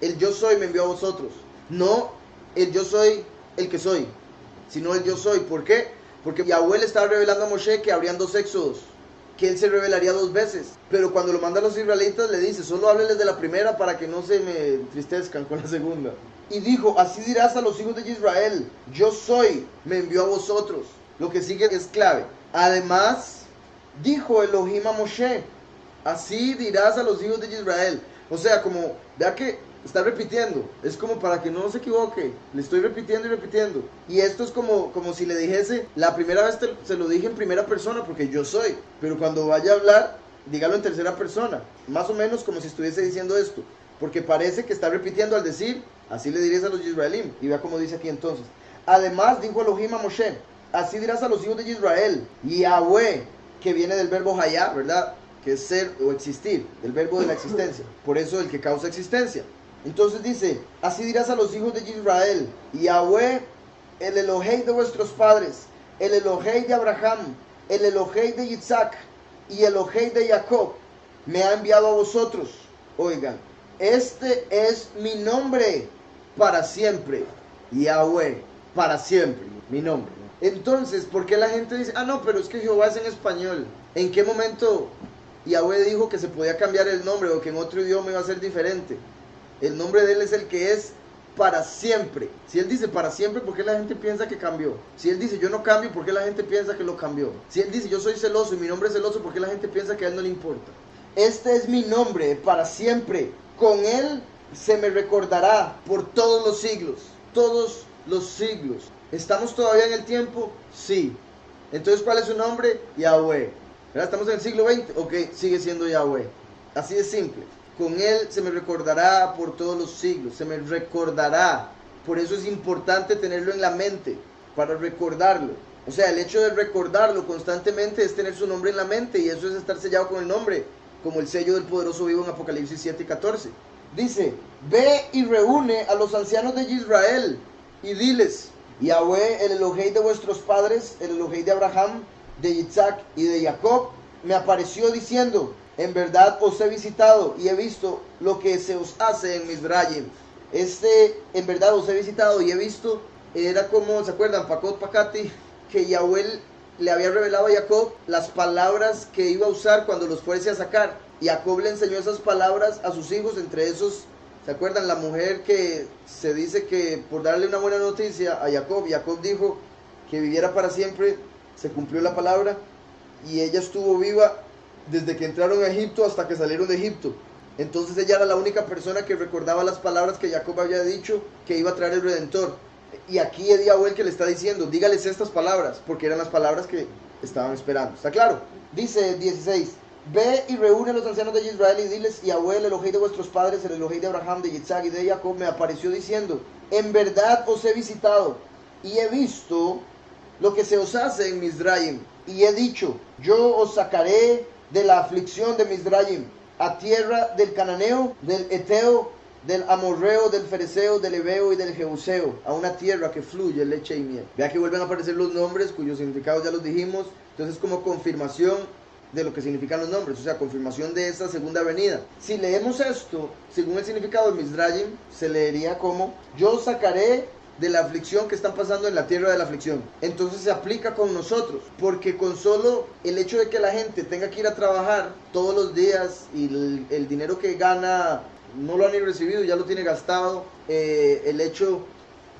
A: el yo soy me envió a vosotros. No el yo soy el que soy, sino el yo soy. ¿Por qué? Porque Yahweh le estaba revelando a Moshe que habrían dos éxodos, que él se revelaría dos veces. Pero cuando lo manda a los israelitas le dice, solo hábleles de la primera para que no se me entristezcan con la segunda. Y dijo, así dirás a los hijos de Israel, yo soy, me envió a vosotros. Lo que sigue es clave. Además, dijo Elohim a Moshe, así dirás a los hijos de Israel. O sea, como, vea que está repitiendo, es como para que no se equivoque, le estoy repitiendo y repitiendo. Y esto es como si le dijese, la primera vez se lo dije en primera persona porque yo soy, pero cuando vaya a hablar, dígalo en tercera persona, más o menos como si estuviese diciendo esto, porque parece que está repitiendo al decir, así le diréis a los Israelim, y vea como dice aquí entonces. Además dijo Elohim a Moshe, así dirás a los hijos de Israel, Yahweh, que viene del verbo hayá, ¿verdad? Que es ser o existir, del verbo de la existencia, por eso el que causa existencia. Entonces dice, así dirás a los hijos de Israel, Yahweh, el Elohei de vuestros padres, el Elohei de Abraham, el Elohei de Isaac y el Elohei de Jacob, me ha enviado a vosotros. Oigan, este es mi nombre para siempre, Yahweh, para siempre, mi nombre. Entonces, ¿por qué la gente dice, no, pero es que Jehová es en español? ¿En qué momento Yahweh dijo que se podía cambiar el nombre o que en otro idioma iba a ser diferente? El nombre de Él es el que es para siempre. Si Él dice para siempre, ¿por qué la gente piensa que cambió? Si Él dice yo no cambio, ¿por qué la gente piensa que lo cambió? Si Él dice yo soy celoso y mi nombre es celoso, ¿por qué la gente piensa que a Él no le importa? Este es mi nombre para siempre. Con Él se me recordará por todos los siglos. Todos los siglos. ¿Estamos todavía en el tiempo? Sí. Entonces, ¿cuál es su nombre? Yahweh. ¿Verdad? ¿Estamos en el siglo XX? Ok, sigue siendo Yahweh. Así de simple. Con Él se me recordará por todos los siglos, se me recordará. Por eso es importante tenerlo en la mente, para recordarlo. O sea, el hecho de recordarlo constantemente es tener su nombre en la mente, y eso es estar sellado con el nombre, como el sello del poderoso vivo en Apocalipsis 7 y 14. Dice, ve y reúne a los ancianos de Israel, y diles, Yahweh, el Elohei de vuestros padres, el Elohei de Abraham, de Isaac y de Jacob, me apareció diciendo, en verdad os he visitado y he visto lo que se os hace en Mizraim. En verdad os he visitado y he visto, era como, ¿se acuerdan? Pakot Pakati, que Yahweh le había revelado a Jacob las palabras que iba a usar cuando los fuese a sacar. Jacob le enseñó esas palabras a sus hijos, entre esos, ¿se acuerdan? La mujer que se dice que por darle una buena noticia a Jacob dijo que viviera para siempre, se cumplió la palabra y ella estuvo viva desde que entraron a Egipto hasta que salieron de Egipto. Entonces ella era la única persona que recordaba las palabras que Jacob había dicho que iba a traer el Redentor. Y aquí es Yahweh que le está diciendo, dígales estas palabras, porque eran las palabras que estaban esperando. ¿Está claro? Dice 16, ve y reúne a los ancianos de Israel y diles, Yahweh, el Elohei de vuestros padres, el Elohei de Abraham, de Isaac y de Jacob, me apareció diciendo, en verdad os he visitado y he visto lo que se os hace en Mizraim. Y he dicho, yo os sacaré de la aflicción de Mizraim a tierra del cananeo, del eteo, del amorreo, del fereceo, del heveo y del jebuseo, a una tierra que fluye leche y miel. Vea que vuelven a aparecer los nombres cuyos significados ya los dijimos, entonces como confirmación de lo que significan los nombres, o sea, confirmación de esta segunda venida. Si leemos esto, según el significado de Mizrayim, se leería como: yo sacaré de la aflicción que están pasando en la tierra de la aflicción. Entonces se aplica con nosotros, porque con solo el hecho de que la gente tenga que ir a trabajar todos los días y el dinero que gana no lo han ni recibido, ya lo tiene gastado, el hecho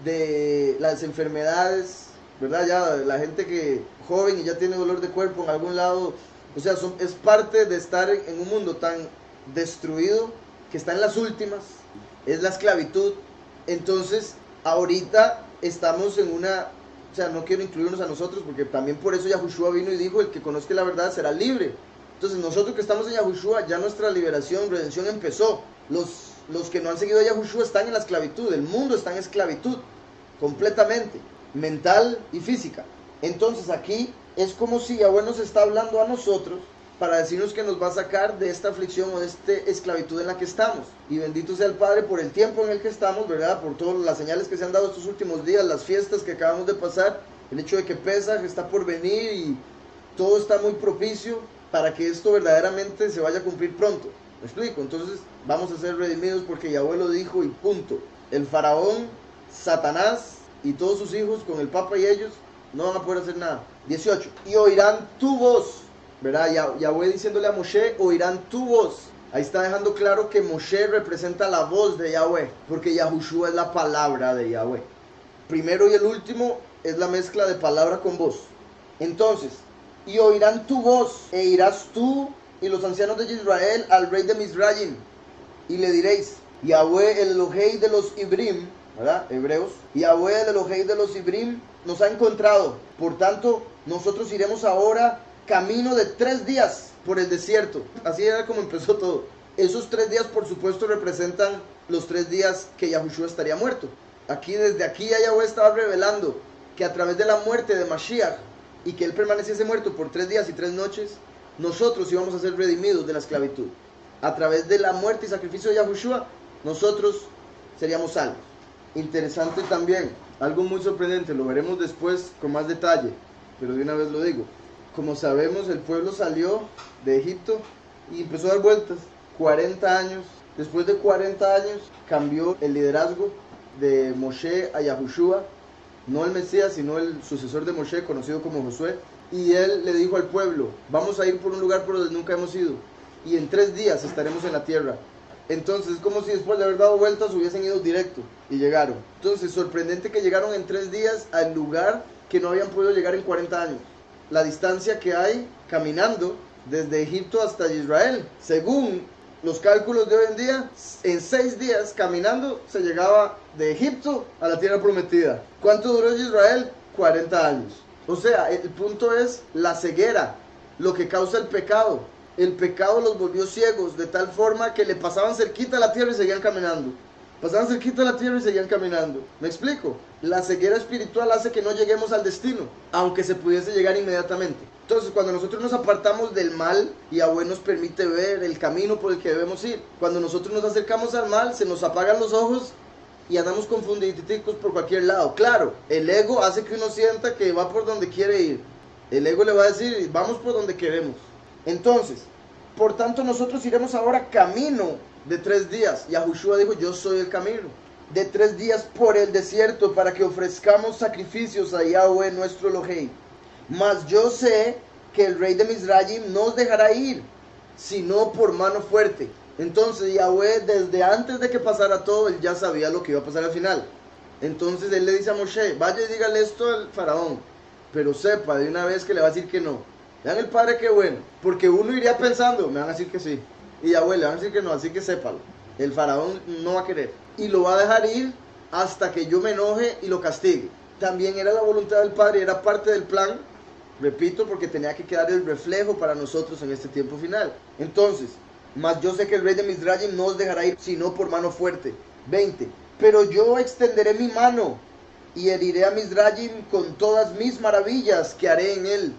A: de las enfermedades, ¿verdad? Ya la gente que joven y ya tiene dolor de cuerpo en algún lado, o sea, es parte de estar en un mundo tan destruido que está en las últimas, es la esclavitud. Entonces ahorita estamos en una, o sea, no quiero incluirnos a nosotros, porque también por eso Yahushua vino y dijo: el que conozca la verdad será libre. Entonces nosotros que estamos en Yahushua, ya nuestra liberación, redención empezó. Los que no han seguido a Yahushua están en la esclavitud, el mundo está en esclavitud, completamente, mental y física. Entonces aquí es como si Yahweh nos está hablando a nosotros para decirnos que nos va a sacar de esta aflicción o de esta esclavitud en la que estamos. Y bendito sea el Padre por el tiempo en el que estamos, ¿verdad? Por todas las señales que se han dado estos últimos días, las fiestas que acabamos de pasar, el hecho de que Pesaj está por venir y todo está muy propicio para que esto verdaderamente se vaya a cumplir pronto. ¿Me explico? Entonces vamos a ser redimidos porque Yahweh lo dijo y punto. El faraón, Satanás y todos sus hijos con el Papa y ellos no van a poder hacer nada. 18. Y oirán tu voz, ¿verdad? Yahweh diciéndole a Moshe: oirán tu voz. Ahí está dejando claro que Moshe representa la voz de Yahweh, porque Yahushua es la palabra de Yahweh. Primero y el último es la mezcla de palabra con voz. Entonces, y oirán tu voz, e irás tú y los ancianos de Israel al rey de Mizrayim, y le diréis: Yahweh, el Elohei de los Ibrim, ¿verdad? Hebreos, Yahweh, el Elohei de los Ibrim, nos ha encontrado. Por tanto, nosotros iremos ahora camino de 3 días por el desierto. Así era como empezó todo. Esos 3 días, por supuesto, representan los 3 días que Yahushua estaría muerto. Desde aquí ya Yahweh estaba revelando que a través de la muerte de Mashiach y que él permaneciese muerto por 3 días y 3 noches, nosotros íbamos a ser redimidos de la esclavitud. A través de la muerte y sacrificio de Yahushua, nosotros seríamos salvos. Interesante también, algo muy sorprendente, lo veremos después con más detalle, pero de una vez lo digo. Como sabemos, el pueblo salió de Egipto y empezó a dar vueltas. 40 años, después de 40 años, cambió el liderazgo de Moshe a Yahushua, no el Mesías, sino el sucesor de Moshe, conocido como Josué. Y él le dijo al pueblo: vamos a ir por un lugar por donde nunca hemos ido, y en 3 días estaremos en la tierra. Entonces es como si después de haber dado vueltas hubiesen ido directo, y llegaron. Entonces, sorprendente que llegaron en 3 días al lugar que no habían podido llegar en 40 años. La distancia que hay caminando desde Egipto hasta Israel, según los cálculos de hoy en día, en 6 días caminando se llegaba de Egipto a la tierra prometida. ¿Cuánto duró Israel? 40 años. O sea, el punto es la ceguera, lo que causa el pecado. El pecado los volvió ciegos de tal forma que le pasaban cerquita a la tierra y seguían caminando. Pasaban cerquita a la tierra y seguían caminando. ¿Me explico? La ceguera espiritual hace que no lleguemos al destino, aunque se pudiese llegar inmediatamente. Entonces, cuando nosotros nos apartamos del mal, Yahweh nos permite ver el camino por el que debemos ir. Cuando nosotros nos acercamos al mal, se nos apagan los ojos y andamos confundiditicos por cualquier lado. Claro, el ego hace que uno sienta que va por donde quiere ir. El ego le va a decir: vamos por donde queremos. Entonces, por tanto, nosotros iremos ahora camino de 3 días. Yahushua dijo: yo soy el camino. De 3 días por el desierto, para que ofrezcamos sacrificios a Yahweh nuestro Elohei. Mas yo sé que el rey de Mizrayim no os dejará ir, sino por mano fuerte. Entonces Yahweh, desde antes de que pasara todo, él ya sabía lo que iba a pasar al final. Entonces él le dice a Moshe: vaya y dígale esto al faraón, pero sepa de una vez que le va a decir que no. Vean el Padre qué bueno, porque uno iría pensando: me van a decir que sí, y Yahweh le van a decir que no, así que sépalo. El faraón no va a querer, y lo va a dejar ir hasta que yo me enoje y lo castigue. También era la voluntad del Padre, era parte del plan, repito, porque tenía que quedar el reflejo para nosotros en este tiempo final. Entonces, mas yo sé que el rey de Mizrayim no os dejará ir, sino por mano fuerte. 20. Pero yo extenderé mi mano y heriré a Mizrayim con todas mis maravillas que haré en él,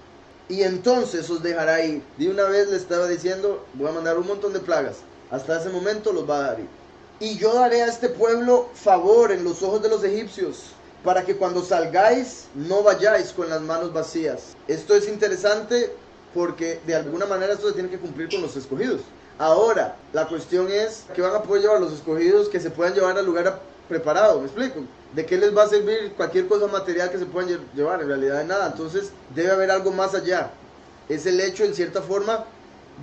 A: y entonces os dejará ir. De una vez le estaba diciendo, voy a mandar un montón de plagas. Hasta ese momento los va a dar ir. Y yo daré a este pueblo favor en los ojos de los egipcios, para que cuando salgáis no vayáis con las manos vacías. Esto es interesante porque de alguna manera esto se tiene que cumplir con los escogidos. Ahora, la cuestión es que van a poder llevar los escogidos que se puedan llevar al lugar preparado, ¿me explico? ¿De qué les va a servir cualquier cosa material que se puedan llevar? En realidad de nada. Entonces debe haber algo más allá. Es el hecho, en cierta forma,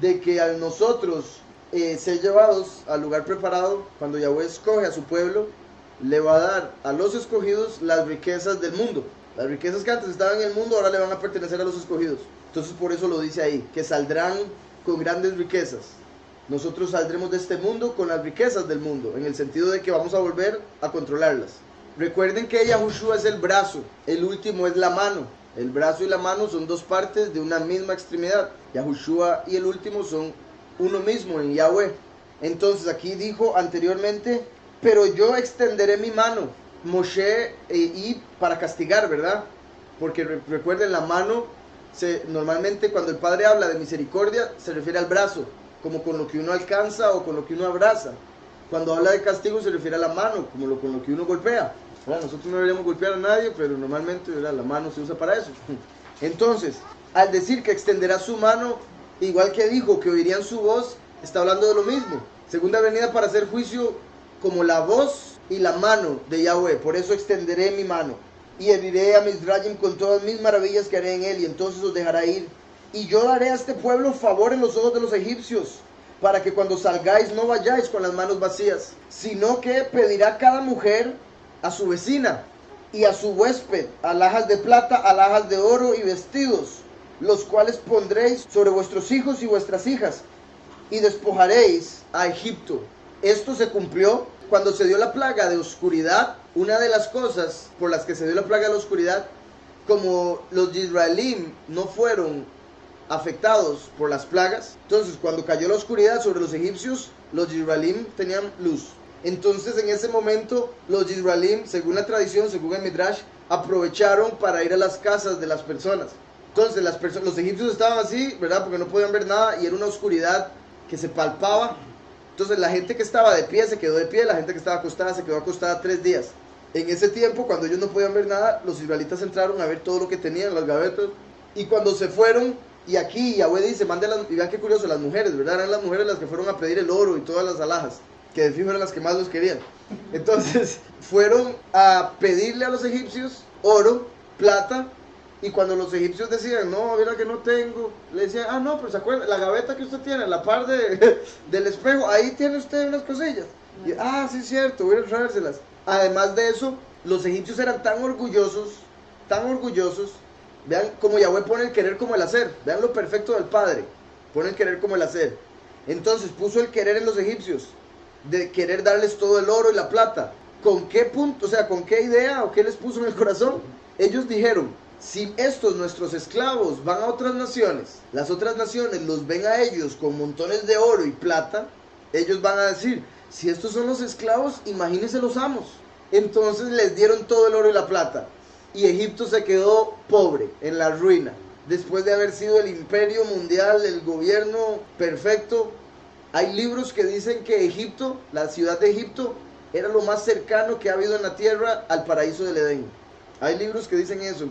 A: de que al nosotros ser llevados al lugar preparado, cuando Yahweh escoge a su pueblo, le va a dar a los escogidos las riquezas del mundo. Las riquezas que antes estaban en el mundo ahora le van a pertenecer a los escogidos. Entonces por eso lo dice ahí, que saldrán con grandes riquezas. Nosotros saldremos de este mundo con las riquezas del mundo, en el sentido de que vamos a volver a controlarlas. Recuerden que Yahushua es el brazo, el último es la mano. El brazo y la mano son dos partes de una misma extremidad. Yahushua y el último son uno mismo en Yahweh. Entonces aquí dijo anteriormente, pero yo extenderé mi mano, Moshe, y para castigar, ¿verdad? Porque recuerden, la mano, normalmente cuando el Padre habla de misericordia, se refiere al brazo, como con lo que uno alcanza o con lo que uno abraza. Cuando habla de castigo se refiere a la mano, como con lo que uno golpea. Bueno, nosotros no deberíamos golpear a nadie, pero normalmente, ¿verdad?, la mano se usa para eso. Entonces, al decir que extenderá su mano, igual que dijo que oirían su voz, está hablando de lo mismo. Segunda venida para hacer juicio como la voz y la mano de Yahweh. Por eso extenderé mi mano y heriré a Mizraim con todas mis maravillas que haré en él, y entonces os dejará ir. Y yo daré a este pueblo favor en los ojos de los egipcios, para que cuando salgáis no vayáis con las manos vacías, sino que pedirá cada mujer a su vecina y a su huésped alhajas de plata, alhajas de oro y vestidos, los cuales pondréis sobre vuestros hijos y vuestras hijas, y despojaréis a Egipto. Esto se cumplió cuando se dio la plaga de oscuridad. Una de las cosas por las que se dio la plaga de la oscuridad, como los Yisraelim no fueron afectados por las plagas, entonces cuando cayó la oscuridad sobre los egipcios, los Yisraelim tenían luz. Entonces en ese momento los Yisraelim, según la tradición, según el Midrash, aprovecharon para ir a las casas de las personas. Entonces los egipcios estaban así, ¿verdad?, porque no podían ver nada y era una oscuridad que se palpaba. Entonces la gente que estaba de pie se quedó de pie, la gente que estaba acostada se quedó acostada 3 días. En ese tiempo, cuando ellos no podían ver nada, los israelitas entraron a ver todo lo que tenían, las gavetas, y cuando se fueron, y aquí Yahweh dice, y vean qué curioso, las mujeres, ¿verdad? Eran las mujeres las que fueron a pedir el oro y todas las alhajas, que de fijo eran las que más los querían. Entonces fueron a pedirle a los egipcios oro, plata, y cuando los egipcios decían, no, mira que no tengo, le decían, no, pero se acuerda, la gaveta que usted tiene, la par del espejo, ahí tiene usted unas cosillas. Y, sí es cierto, voy a traérselas. Además de eso, los egipcios eran tan orgullosos, vean cómo Yahweh pone el querer como el hacer, vean lo perfecto del Padre, pone el querer como el hacer. Entonces puso el querer en los egipcios, de querer darles todo el oro y la plata. ¿Con qué punto, o sea, con qué idea o qué les puso en el corazón? Ellos dijeron, si estos nuestros esclavos van a otras naciones, las otras naciones los ven a ellos con montones de oro y plata, ellos van a decir, si estos son los esclavos, imagínense los amos. Entonces les dieron todo el oro y la plata, y Egipto se quedó pobre, en la ruina, después de haber sido el imperio mundial, el gobierno perfecto. Hay libros que dicen que Egipto, la ciudad de Egipto, era lo más cercano que ha habido en la tierra al paraíso del Edén. Hay libros que dicen eso.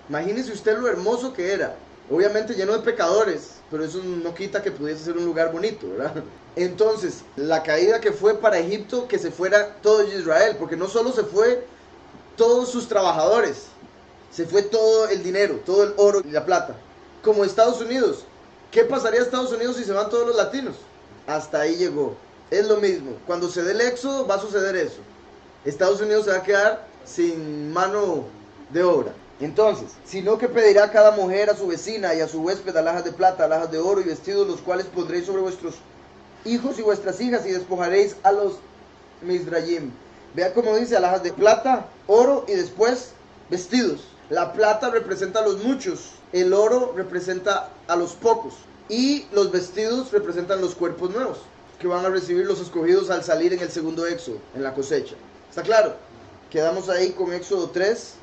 A: Imagínese usted lo hermoso que era. Obviamente lleno de pecadores, pero eso no quita que pudiese ser un lugar bonito, ¿verdad? Entonces, la caída que fue para Egipto, que se fuera todo Israel, porque no solo se fue todos sus trabajadores, se fue todo el dinero, todo el oro y la plata. Como Estados Unidos. ¿Qué pasaría a Estados Unidos si se van todos los latinos? Hasta ahí llegó. Es lo mismo. Cuando se dé el éxodo va a suceder eso. Estados Unidos se va a quedar sin mano de obra. Entonces, sino que pedirá a cada mujer a su vecina y a su huésped alhajas de plata, alhajas de oro y vestidos, los cuales pondréis sobre vuestros hijos y vuestras hijas, y despojaréis a los Mizraim. Vea cómo dice, alhajas de plata, oro y después vestidos. La plata representa a los muchos, el oro representa a los pocos, y los vestidos representan los cuerpos nuevos que van a recibir los escogidos al salir en el segundo éxodo, en la cosecha. ¿Está claro? Quedamos ahí con Éxodo 3.